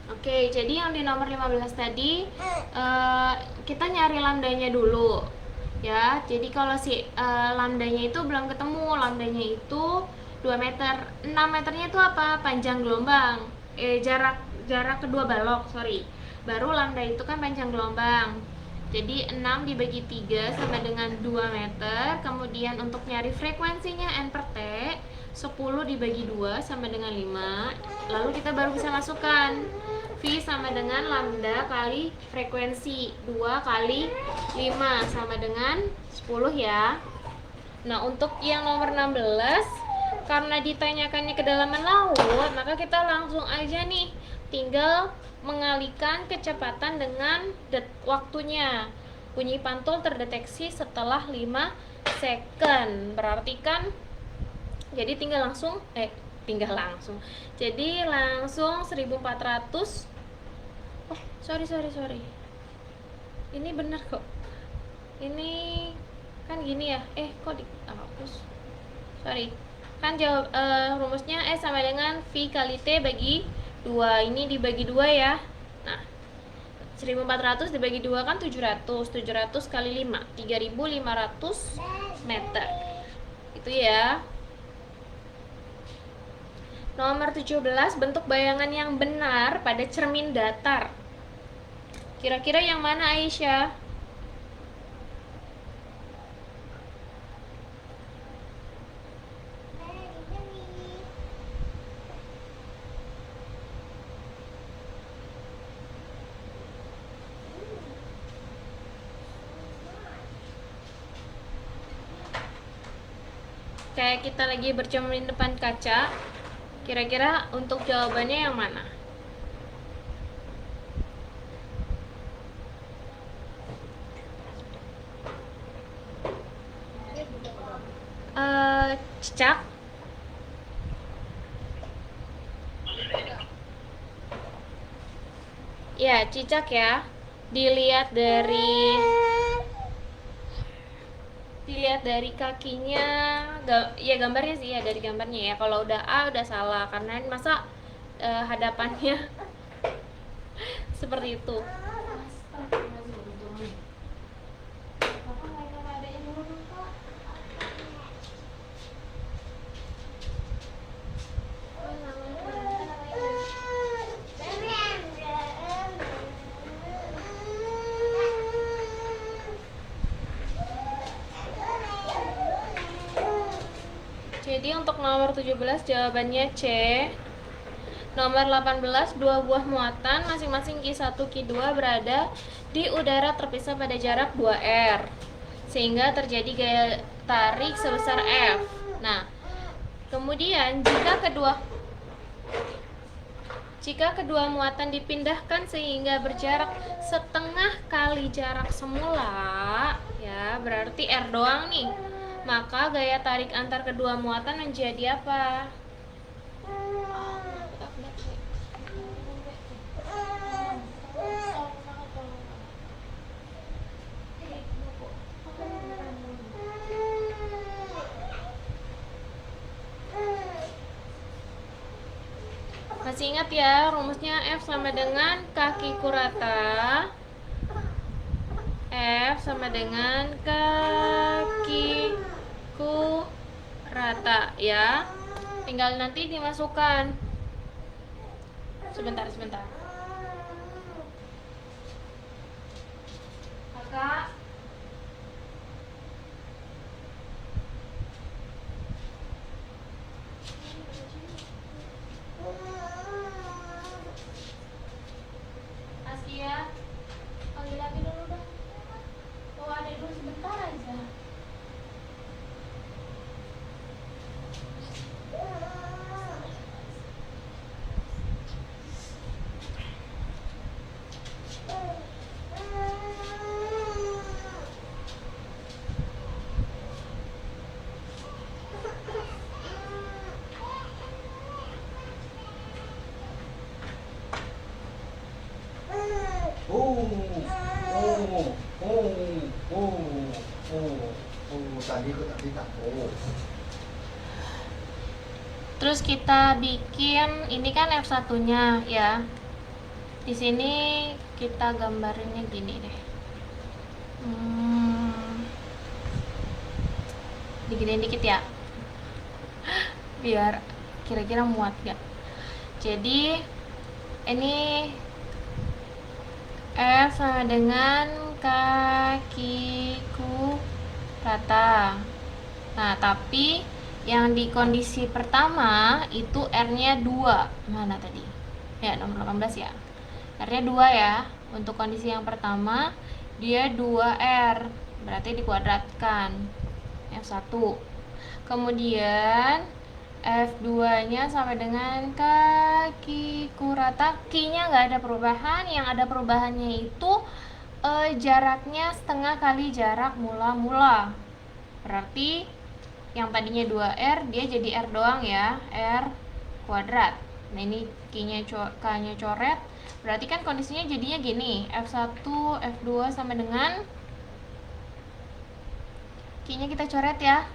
Oke, jadi yang di nomor 15 tadi kita nyari lambdanya dulu ya. Jadi kalau si lambdanya itu belum ketemu, lambdanya itu 2 meter. 6 meternya itu apa? Panjang gelombang. Jarak kedua balok, sorry. Baru lambda itu kan panjang gelombang. Jadi 6 dibagi 3 sama dengan 2 meter. Kemudian untuk nyari frekuensinya N per T 10 dibagi 2 sama dengan 5. Lalu kita baru bisa masukkan V sama dengan lambda kali frekuensi 2 kali 5 sama dengan 10 ya. Nah, untuk yang nomor 16, karena ditanyakannya kedalaman laut, maka kita langsung aja nih tinggal mengalihkan kecepatan dengan waktunya. Bunyi pantul terdeteksi setelah 5 second. Berarti kan jadi tinggal langsung jadi langsung 1400. Oh, sorry. Ini benar kok. Ini kan gini ya. Kok dihapus? Sorry. Kan jawab rumusnya S sama dengan V kali T bagi 2. Ini dibagi 2 ya. Nah, 1400 dibagi 2 kan 700 kali 5 3500 meter. Itu ya. Nomor 17, bentuk bayangan yang benar pada cermin datar. Kira-kira yang mana, Aisyah? Kayak kita lagi bercermin depan kaca. Kira-kira untuk jawabannya yang mana? Cicak? Ya, cicak ya. Dilihat dari kakinya, ya gambarnya sih ya, dari gambarnya ya. Kalau udah A udah salah karena masa hadapannya seperti itu. Jadi untuk nomor 17 jawabannya C. Nomor 18, dua buah muatan masing-masing Q1, Q2 berada di udara terpisah pada jarak 2R sehingga terjadi gaya tarik sebesar F. Nah, kemudian jika kedua muatan dipindahkan sehingga berjarak setengah kali jarak semula, ya berarti R doang nih. Maka gaya tarik antar kedua muatan menjadi apa? Masih ingat ya rumusnya? F sama dengan kakiku rata. F sama dengan kakiku rata ya. Tinggal nanti dimasukkan. Sebentar. Kakak. Askia, panggil lagi dulu dah. Bawa adek dulu sebentar aja. tadi tak Terus kita bikin ini kan F1-nya ya. Di sini kita gambarinnya gini deh. Digedein dikit ya. Biar kira-kira muat gak. Jadi ini F sama dengan kakiku rata. Nah, tapi yang di kondisi pertama itu R-nya 2. Mana tadi? Ya, nomor 18 ya. R-nya 2 ya. Untuk kondisi yang pertama dia 2R. Berarti dikuadratkan. F1. Kemudian F2-nya sama dengan kakiku rata. Q-nya nggak ada perubahan. Yang ada perubahannya itu jaraknya setengah kali jarak mula-mula. Berarti yang tadinya 2R dia jadi R doang ya, R kuadrat. Nah ini K-nya coret. Berarti kan kondisinya jadinya gini, F1, F2 sama dengan K-nya kita coret ya.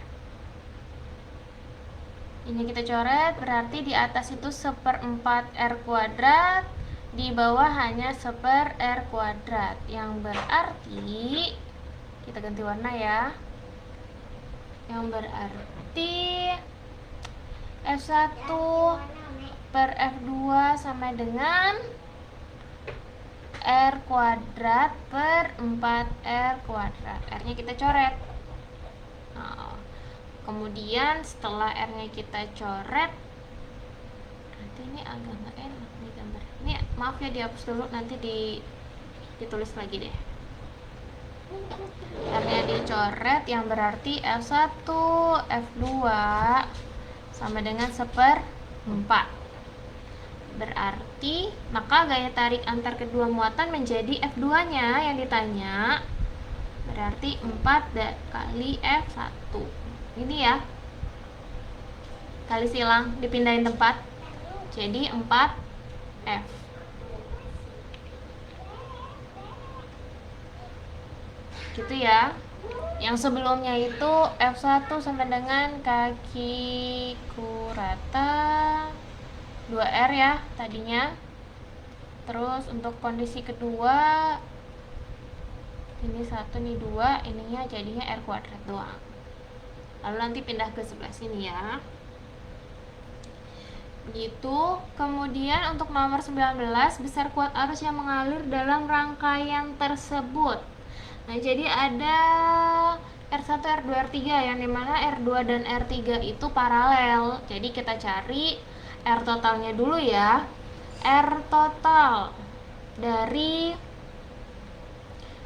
Ini kita coret, berarti di atas itu 1/4 R kuadrat, di bawah hanya 1/4 R kuadrat. Yang berarti, kita ganti warna ya. Yang berarti F1 per F2 sama dengan R kuadrat per 4R kuadrat. R-nya kita coret. Nah, kemudian setelah R-nya kita coret, nanti ini agak nggak enak nih gambar. Ini maaf ya, dihapus dulu, nanti ditulis lagi deh. R-nya dicoret, yang berarti F1, F2 sama dengan 1/4. Berarti maka gaya tarik antar kedua muatan menjadi F2-nya yang ditanya. Berarti 4 kali F1. Ini ya. kali silang, dipindahin tempat. Jadi 4F. Gitu ya. Yang sebelumnya itu F1 sama dengan kaki rata 2R ya tadinya. Terus untuk kondisi kedua ini 1 nih 2, ininya jadinya R kuadrat doang. Lalu nanti pindah ke sebelah sini ya. Gitu. Kemudian untuk nomor 19, besar kuat arus yang mengalir dalam rangkaian tersebut. Nah, jadi ada R1, R2, R3 yang dimana R2 dan R3 itu paralel. Jadi kita cari R totalnya dulu ya. R total dari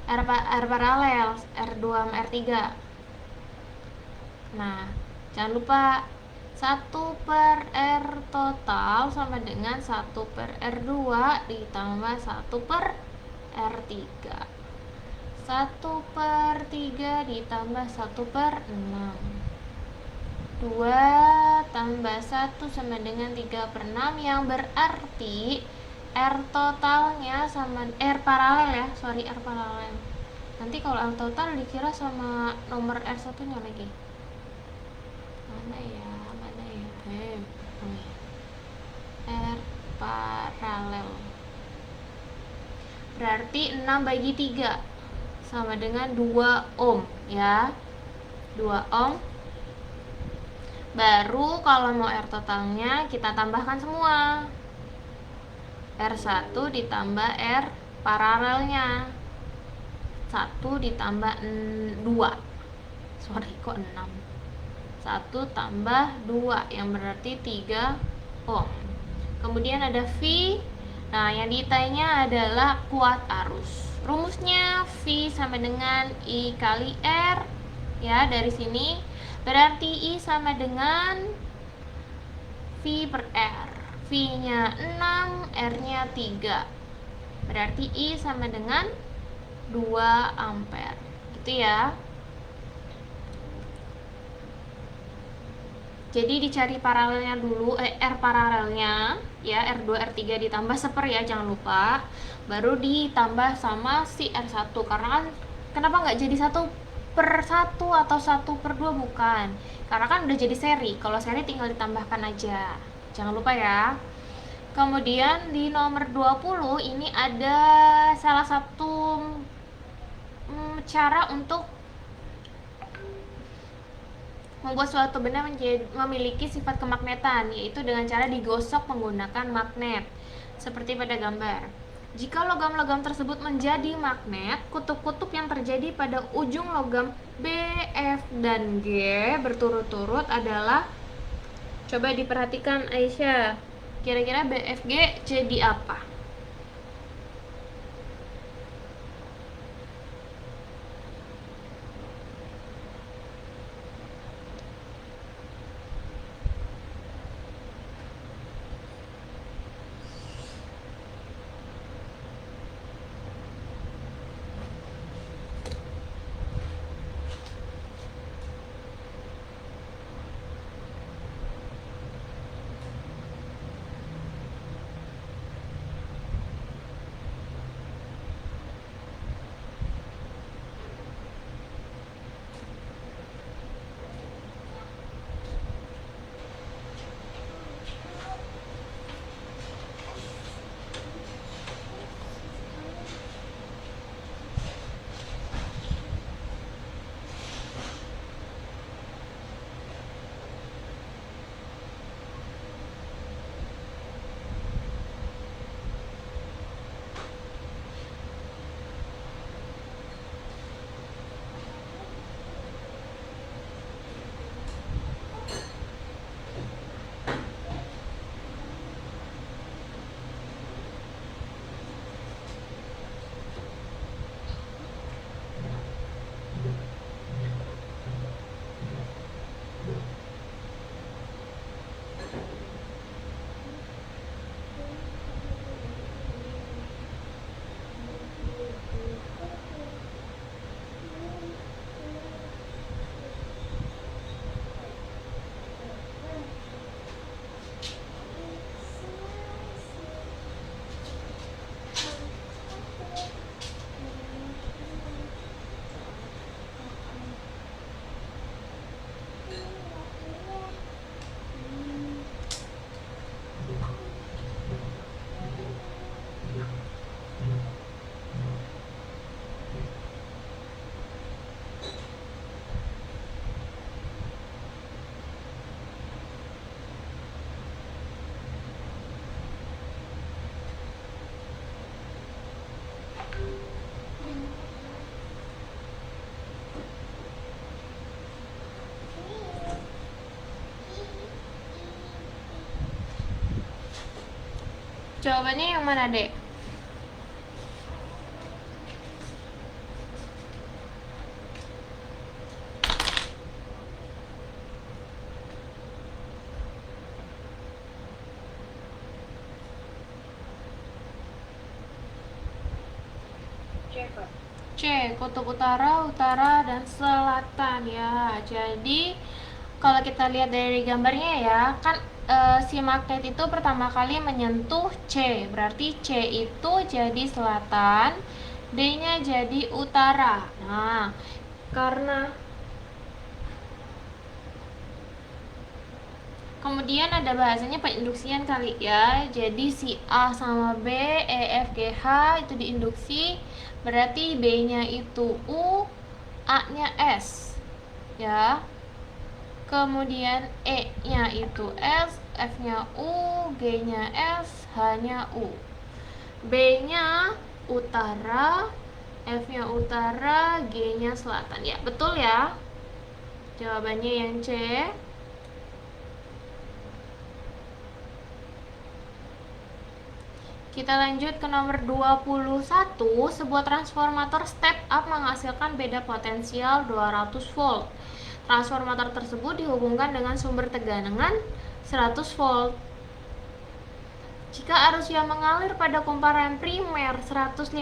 R paralel R2 sama R3. Nah, jangan lupa 1/R total sama dengan 1/R2 ditambah 1/R3. 1/3 ditambah 1/6. 2 tambah 1 sama dengan 3/6, yang berarti R totalnya sama R paralel ya, R paralel. Nanti kalau R total dikira sama nomor R1 nya lagi. Mana ya? R paralel. Berarti 6/3 sama dengan 2 ohm ya. 2 ohm. Baru kalau mau R totalnya kita tambahkan semua. R1 ditambah R paralelnya. 1 ditambah 2. Kok 6? 1 tambah 2 yang berarti 3 ohm. Kemudian ada V. Nah, yang ditanya adalah kuat arus. Rumusnya V sama dengan I kali R ya, dari sini berarti I sama dengan V/R. V-nya 6, R-nya 3. Berarti I sama dengan 2 ampere. Gitu ya. Jadi dicari paralelnya dulu, R paralelnya ya, R2, R3 ditambah 1 ya, jangan lupa. Baru ditambah sama si R1. Karena kan kenapa nggak jadi 1/1 atau 1/2, bukan. Karena kan udah jadi seri. Kalau seri tinggal ditambahkan aja. Jangan lupa ya. Kemudian di nomor 20 ini ada salah satu cara untuk membuat suatu benda memiliki sifat kemagnetan, yaitu dengan cara digosok menggunakan magnet, seperti pada gambar. Jika logam-logam tersebut menjadi magnet, kutub-kutub yang terjadi pada ujung logam B, F, dan G berturut-turut adalah, coba diperhatikan Aisyah, kira-kira B, F, G jadi apa? Jawabannya yang mana, Dek? Cek. C. Kutub utara, utara, dan selatan ya. Jadi kalau kita lihat dari gambarnya ya, kan si magnet itu pertama kali menyentuh C. Berarti C itu jadi selatan, D-nya jadi utara. Nah, karena kemudian ada bahasanya penginduksian kali ya. Jadi si A sama B, E, F, G, H itu diinduksi. Berarti B-nya itu U, A-nya S. Ya. Kemudian E-nya itu S, F-nya U, G-nya S, H-nya U. B-nya utara, F-nya utara, G-nya selatan. Ya, betul ya. Jawabannya yang C. Kita lanjut ke nomor 21. Sebuah transformator step up menghasilkan beda potensial 200 volt. Transformator tersebut dihubungkan dengan sumber tegangan 100 volt. Jika arus yang mengalir pada kumparan primer 150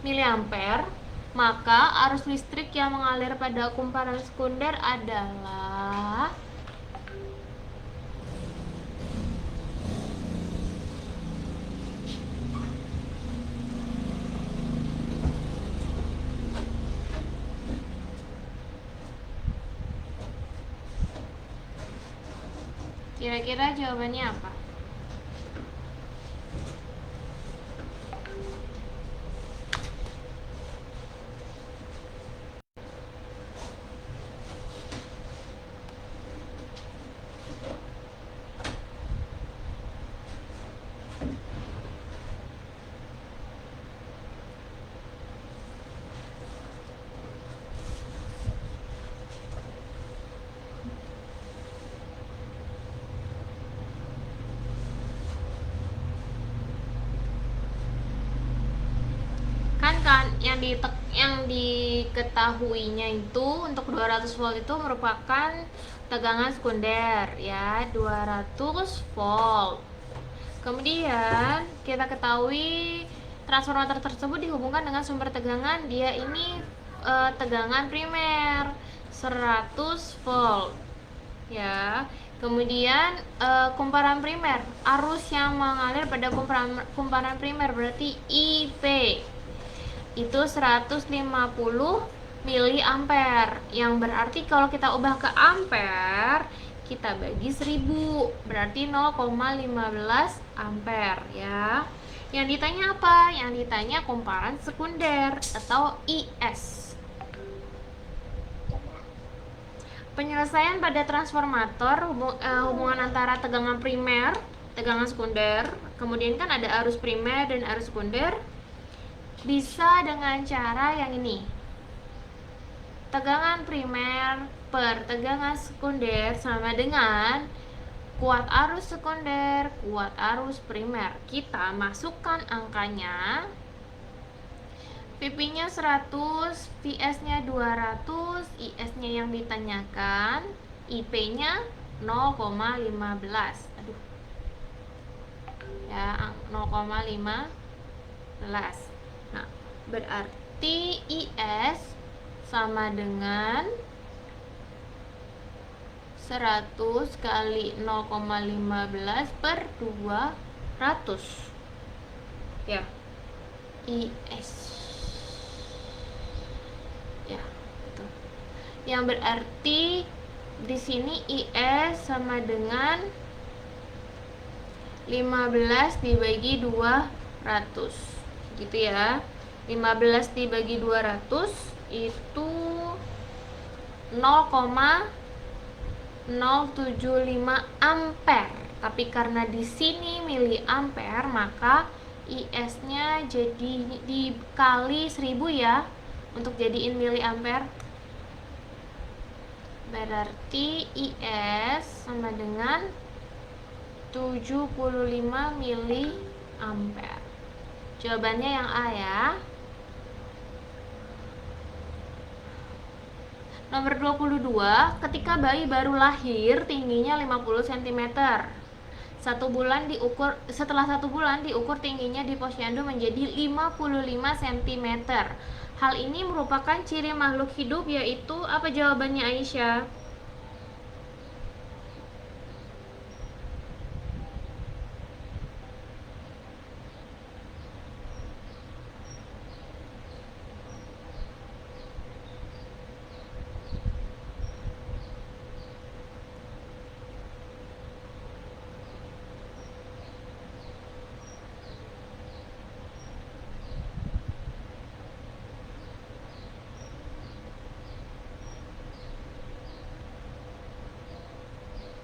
mA, maka arus listrik yang mengalir pada kumparan sekunder adalah kira-kira jawabannya apa? Kan yang diketahuinya itu untuk 200 volt itu merupakan tegangan sekunder ya, 200 volt. Kemudian kita ketahui transformator tersebut dihubungkan dengan sumber tegangan, dia ini tegangan primer 100 volt ya. Kemudian kumparan primer, arus yang mengalir pada kumparan primer berarti IP itu 150 miliampere, yang berarti kalau kita ubah ke ampere kita bagi 1000 berarti 0,15 ampere ya. Yang ditanya apa? Yang ditanya kumparan sekunder atau IS. Penyelesaian pada transformator, hubungan antara tegangan primer, tegangan sekunder, kemudian kan ada arus primer dan arus sekunder, bisa dengan cara yang ini. Tegangan primer per tegangan sekunder sama dengan kuat arus sekunder, kuat arus primer. Kita masukkan angkanya. PP-nya 100, VS-nya 200, IS-nya yang ditanyakan, IP-nya 0,15. Aduh. Ya, 0,15. Nah, berarti IS sama dengan 100 kali 0,15 per 200 ya, IS ya, betul. Yang berarti di sini IS sama dengan 15 dibagi 200 gitu ya. 15 dibagi 200 itu 0,075 ampere. Tapi karena di sini miliampere, maka IS-nya jadi dikali 1000 ya untuk jadiin miliampere. Berarti IS sama dengan 75 mili ampere. Jawabannya yang A ya. Nomor 22, ketika bayi baru lahir tingginya 50 cm. Setelah 1 bulan diukur tingginya di posyandu menjadi 55 cm. Hal ini merupakan ciri makhluk hidup, yaitu apa jawabannya Aisyah?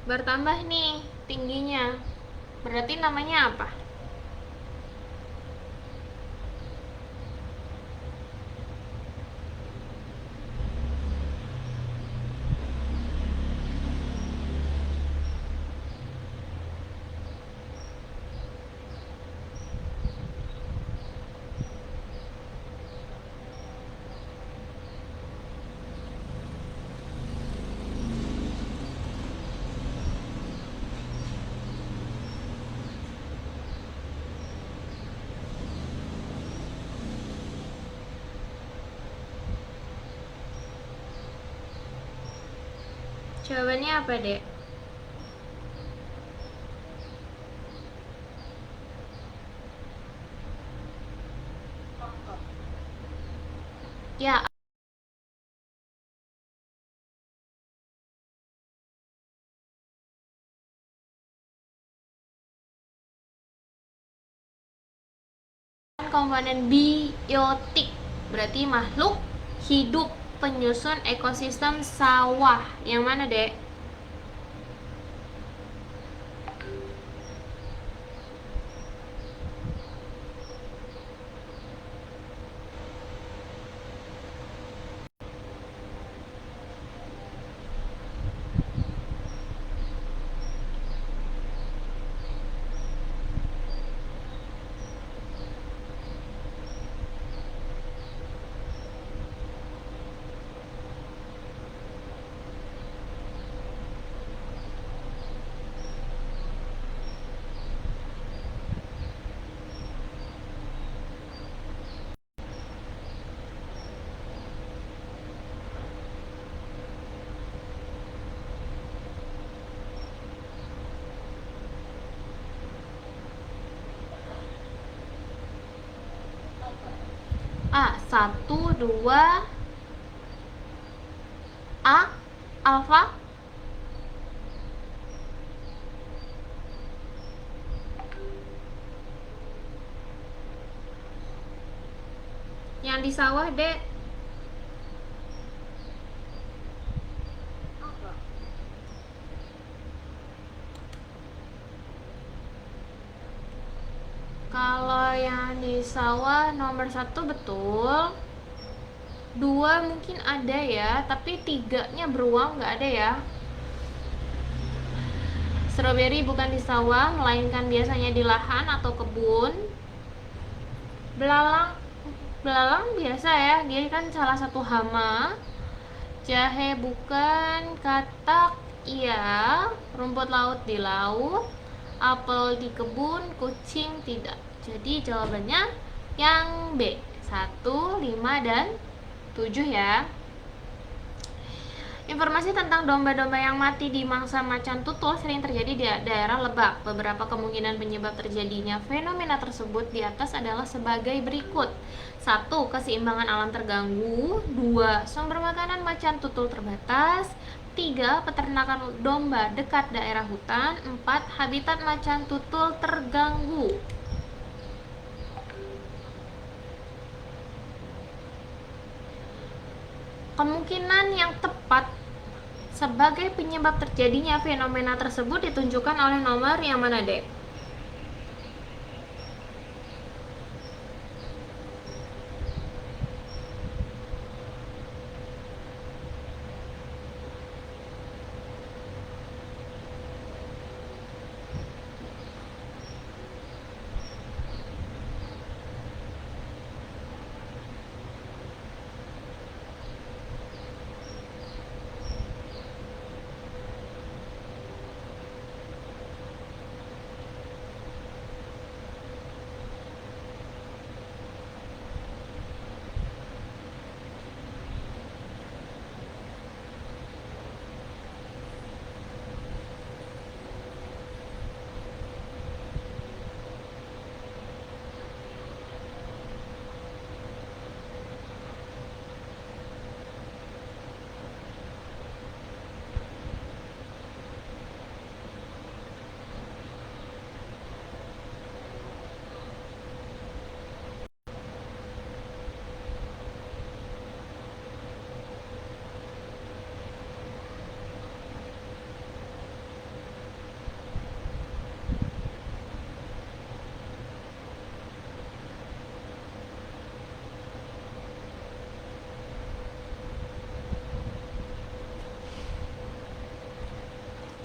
Bertambah nih tingginya. Berarti namanya apa? Jawabannya apa, Dek? Ya, komponen biotik, berarti makhluk hidup penyusun ekosistem sawah. Yang mana, Dek? A. 1, 2 A. Alfa. Yang di sawah, Dek. Kalau yang di sawah nomor 1 betul. 2 mungkin ada ya, tapi 3-nya beruang nggak ada ya. Stroberi bukan di sawah, melainkan biasanya di lahan atau kebun. Belalang biasa ya, dia kan salah satu hama. Jahe bukan, katak iya, rumput laut di laut, apel di kebun, kucing tidak. Jadi jawabannya yang B, 1, 5, dan 7 ya. Informasi tentang domba-domba yang mati di mangsa macan tutul sering terjadi di daerah Lebak. Beberapa kemungkinan penyebab terjadinya fenomena tersebut di atas adalah sebagai berikut. 1. Keseimbangan alam terganggu. 2. Sumber makanan macan tutul terbatas. 3. Peternakan domba dekat daerah hutan. 4. Habitat macan tutul terganggu. Kemungkinan yang tepat sebagai penyebab terjadinya fenomena tersebut ditunjukkan oleh nomor yang mana, Dek?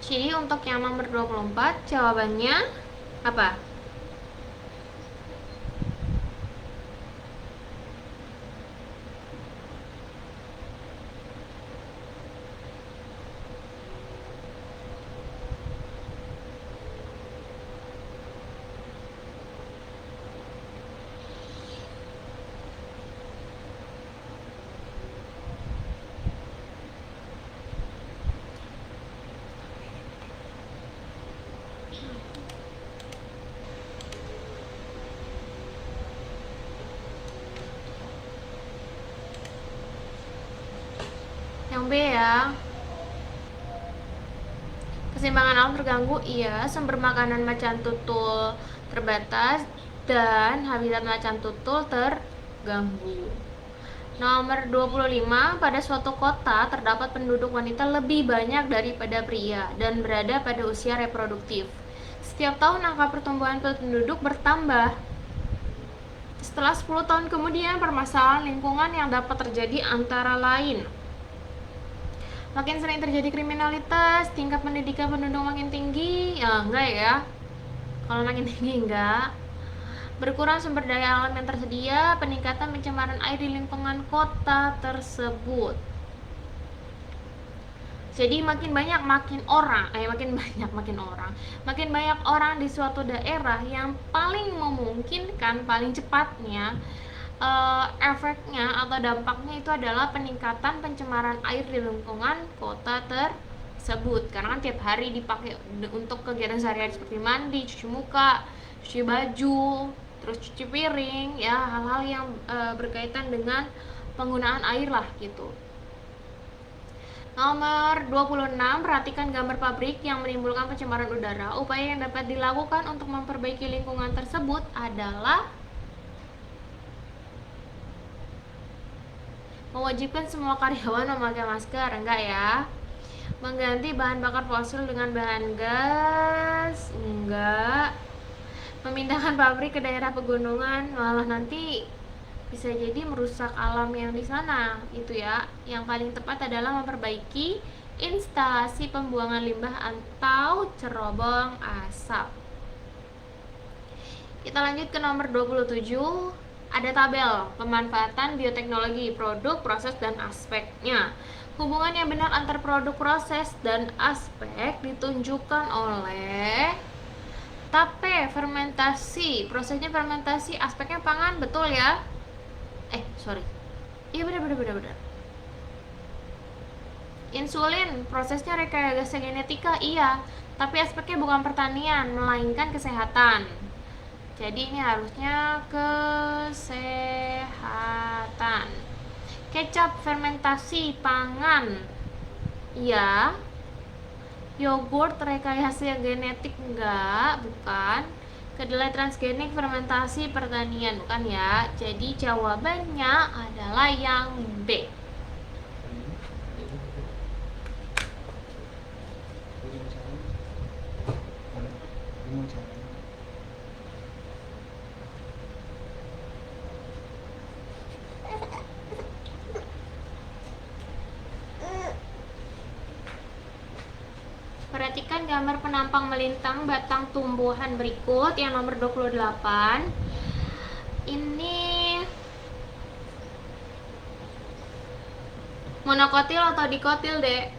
Jadi untuk yang nomor 24 jawabannya apa? Yang B ya. Keseimbangan alam terganggu, iya. Sumber makanan macan tutul terbatas dan habitat macan tutul terganggu. Nomor 25, pada suatu kota terdapat penduduk wanita lebih banyak daripada pria dan berada pada usia reproduktif. Setiap tahun angka pertumbuhan penduduk bertambah. Setelah 10 tahun kemudian, permasalahan lingkungan yang dapat terjadi antara lain: makin sering terjadi kriminalitas, tingkat pendidikan penduduk makin tinggi, ya enggak ya, kalau makin tinggi enggak, berkurang sumber daya alam yang tersedia, peningkatan pencemaran air di lingkungan kota tersebut. Jadi makin banyak orang di suatu daerah, yang paling memungkinkan, paling cepatnya efeknya atau dampaknya itu adalah peningkatan pencemaran air di lingkungan kota tersebut, karena kan tiap hari dipakai untuk kegiatan sehari-hari seperti mandi, cuci muka, cuci baju, terus cuci piring, ya hal-hal yang berkaitan dengan penggunaan air lah gitu. Nomor 26, perhatikan gambar pabrik yang menimbulkan pencemaran udara. Upaya yang dapat dilakukan untuk memperbaiki lingkungan tersebut adalah mewajibkan semua karyawan memakai masker, enggak ya. Mengganti bahan bakar fosil dengan bahan gas, enggak. Memindahkan pabrik ke daerah pegunungan, malah nanti bisa jadi merusak alam yang di sana, gitu ya. Yang paling tepat adalah memperbaiki instalasi pembuangan limbah atau cerobong asap. Kita lanjut ke nomor 27. Ada tabel pemanfaatan bioteknologi, produk, proses, dan aspeknya. Hubungan yang benar antar produk, proses, dan aspek ditunjukkan oleh tape fermentasi. Prosesnya fermentasi, aspeknya pangan, betul ya? Iya benar. Insulin, prosesnya rekayasa genetika, iya. Tapi aspeknya bukan pertanian, melainkan kesehatan. Jadi ini harusnya kesehatan. Kecap, fermentasi, pangan, iya. Yogurt, rekayasa genetik, enggak, bukan. Kedelai transgenik, fermentasi, pertanian, bukan ya. Jadi jawabannya adalah yang B. Perhatikan gambar penampang melintang batang tumbuhan berikut yang nomor 28. Ini monokotil atau dikotil, Dek?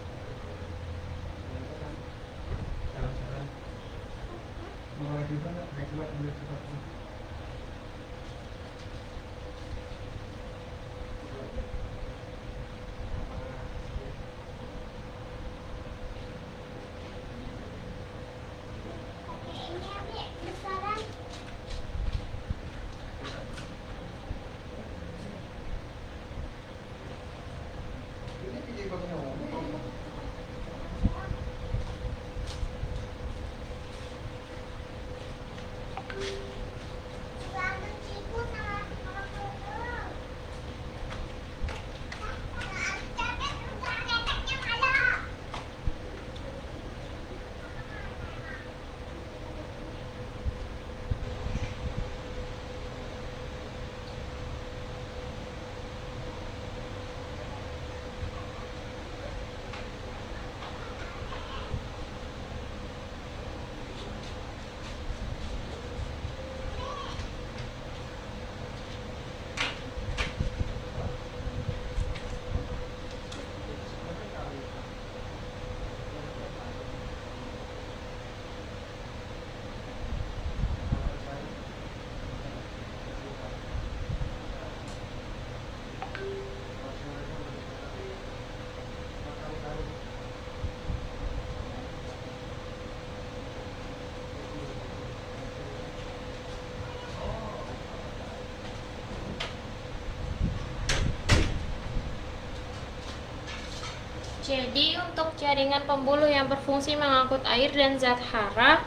Jadi untuk jaringan pembuluh yang berfungsi mengangkut air dan zat hara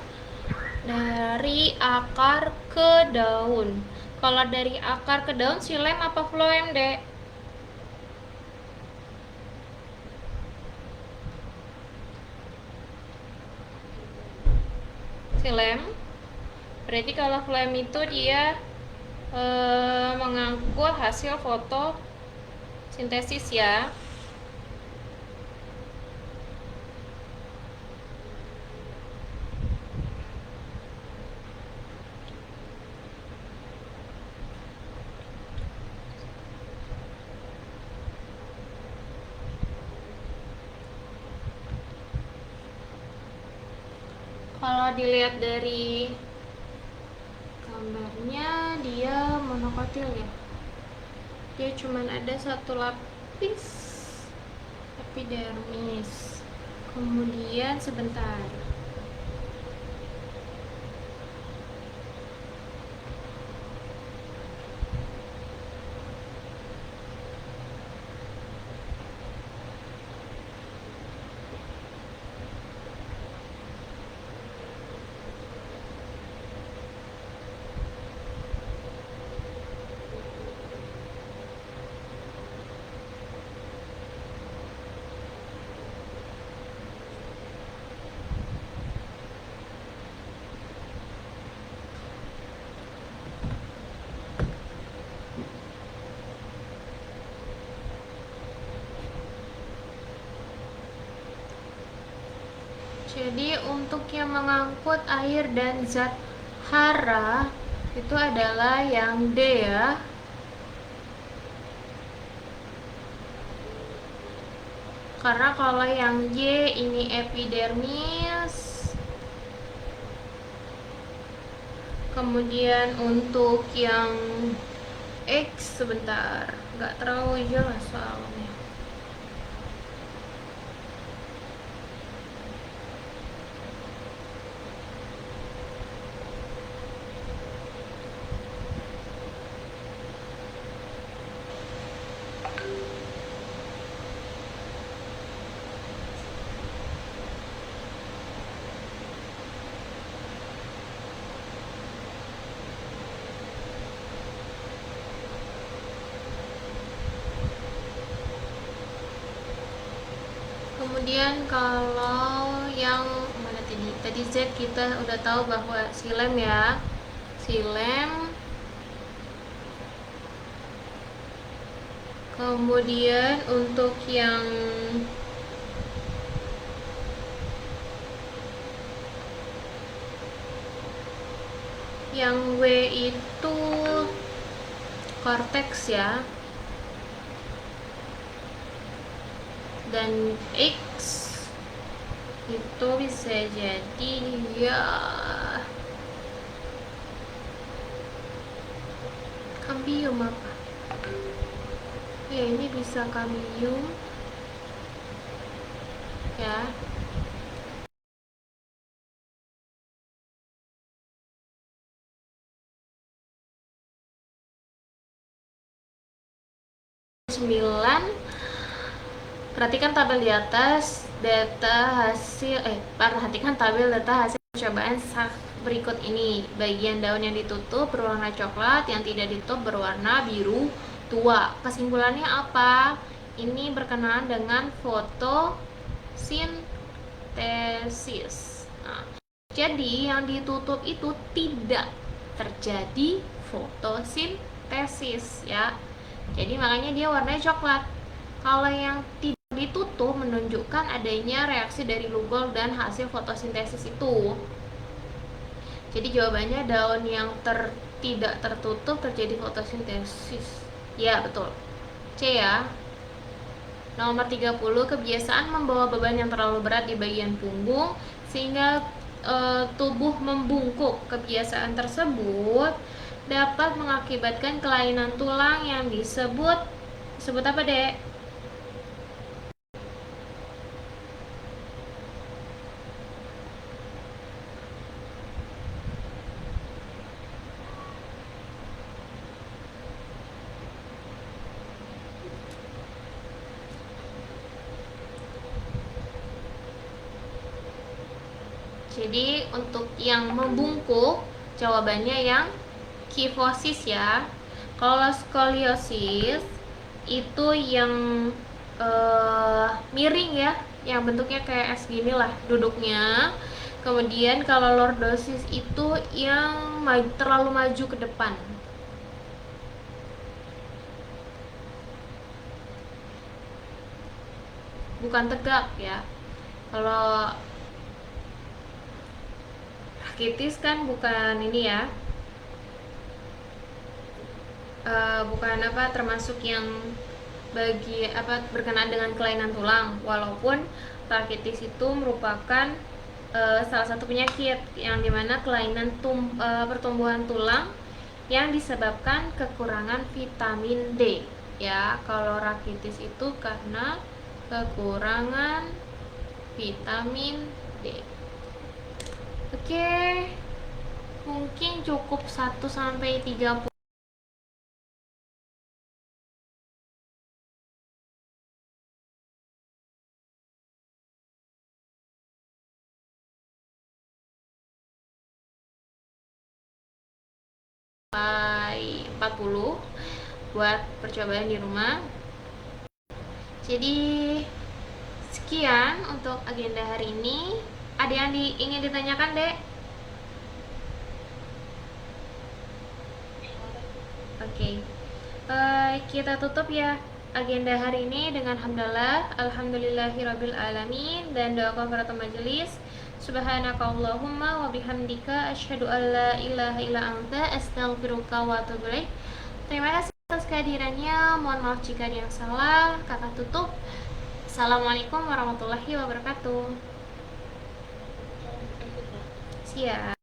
dari akar ke daun. Kalau dari akar ke daun silem apa floem, Dek? Silem. Berarti kalau floem itu dia mengangkut hasil fotosintesis ya. Kalau dilihat dari gambarnya dia monokotil ya. Dia cuman ada satu lapis epidermis. Kemudian sebentar. Jadi untuk yang mengangkut air dan zat hara itu adalah yang D ya. Karena kalau yang Y ini epidermis. Kemudian untuk yang X sebentar, nggak terlalu jelas soalnya. Kemudian kalau yang mana tadi Z kita udah tahu bahwa silem ya, silem. Kemudian untuk yang W itu korteks ya. Dan X itu bisa jadi ya kambium apa ya, ini bisa kambium ya. Perhatikan tabel di atas perhatikan tabel data hasil percobaan berikut ini. Bagian daun yang ditutup berwarna coklat, yang tidak ditutup berwarna biru tua. Kesimpulannya apa? Ini berkenaan dengan fotosintesis. Nah, jadi yang ditutup itu tidak terjadi fotosintesis ya. Jadi makanya dia warnanya coklat. Kalau yang tidak ditutup menunjukkan adanya reaksi dari Lugol dan hasil fotosintesis itu. Jadi jawabannya daun yang tidak tertutup terjadi fotosintesis. Ya, betul. C ya. Nomor 30, kebiasaan membawa beban yang terlalu berat di bagian punggung sehingga tubuh membungkuk. Kebiasaan tersebut dapat mengakibatkan kelainan tulang yang disebut apa, Dek? Jadi untuk yang membungkuk jawabannya yang kifosis ya. Kalau skoliosis itu yang miring ya, yang bentuknya kayak S gini lah duduknya. Kemudian kalau lordosis itu yang terlalu maju ke depan. Bukan tegak ya. Kalau rakitis kan bukan ini ya, bukan termasuk yang berkenaan dengan kelainan tulang, walaupun rakitis itu merupakan salah satu penyakit yang dimana kelainan pertumbuhan tulang yang disebabkan kekurangan vitamin D ya. Kalau rakitis itu karena kekurangan vitamin D. Oke, mungkin cukup 1-30 sampai 40 buat percobaan di rumah. Jadi sekian untuk agenda hari ini. Ada yang ingin ditanyakan, Dek? Oke. Kita tutup ya agenda hari ini dengan hamdalah, alhamdulillahirabbil alamin, dan doa kafaratul majelis. Subhanakallahumma wa bihamdika asyhadu an la ilaha illa anta astaghfiruka wa atubu ilaik. Terima kasih atas kehadirannya. Mohon maaf jika ada yang salah. Kakak tutup. Assalamualaikum warahmatullahi wabarakatuh. Siap.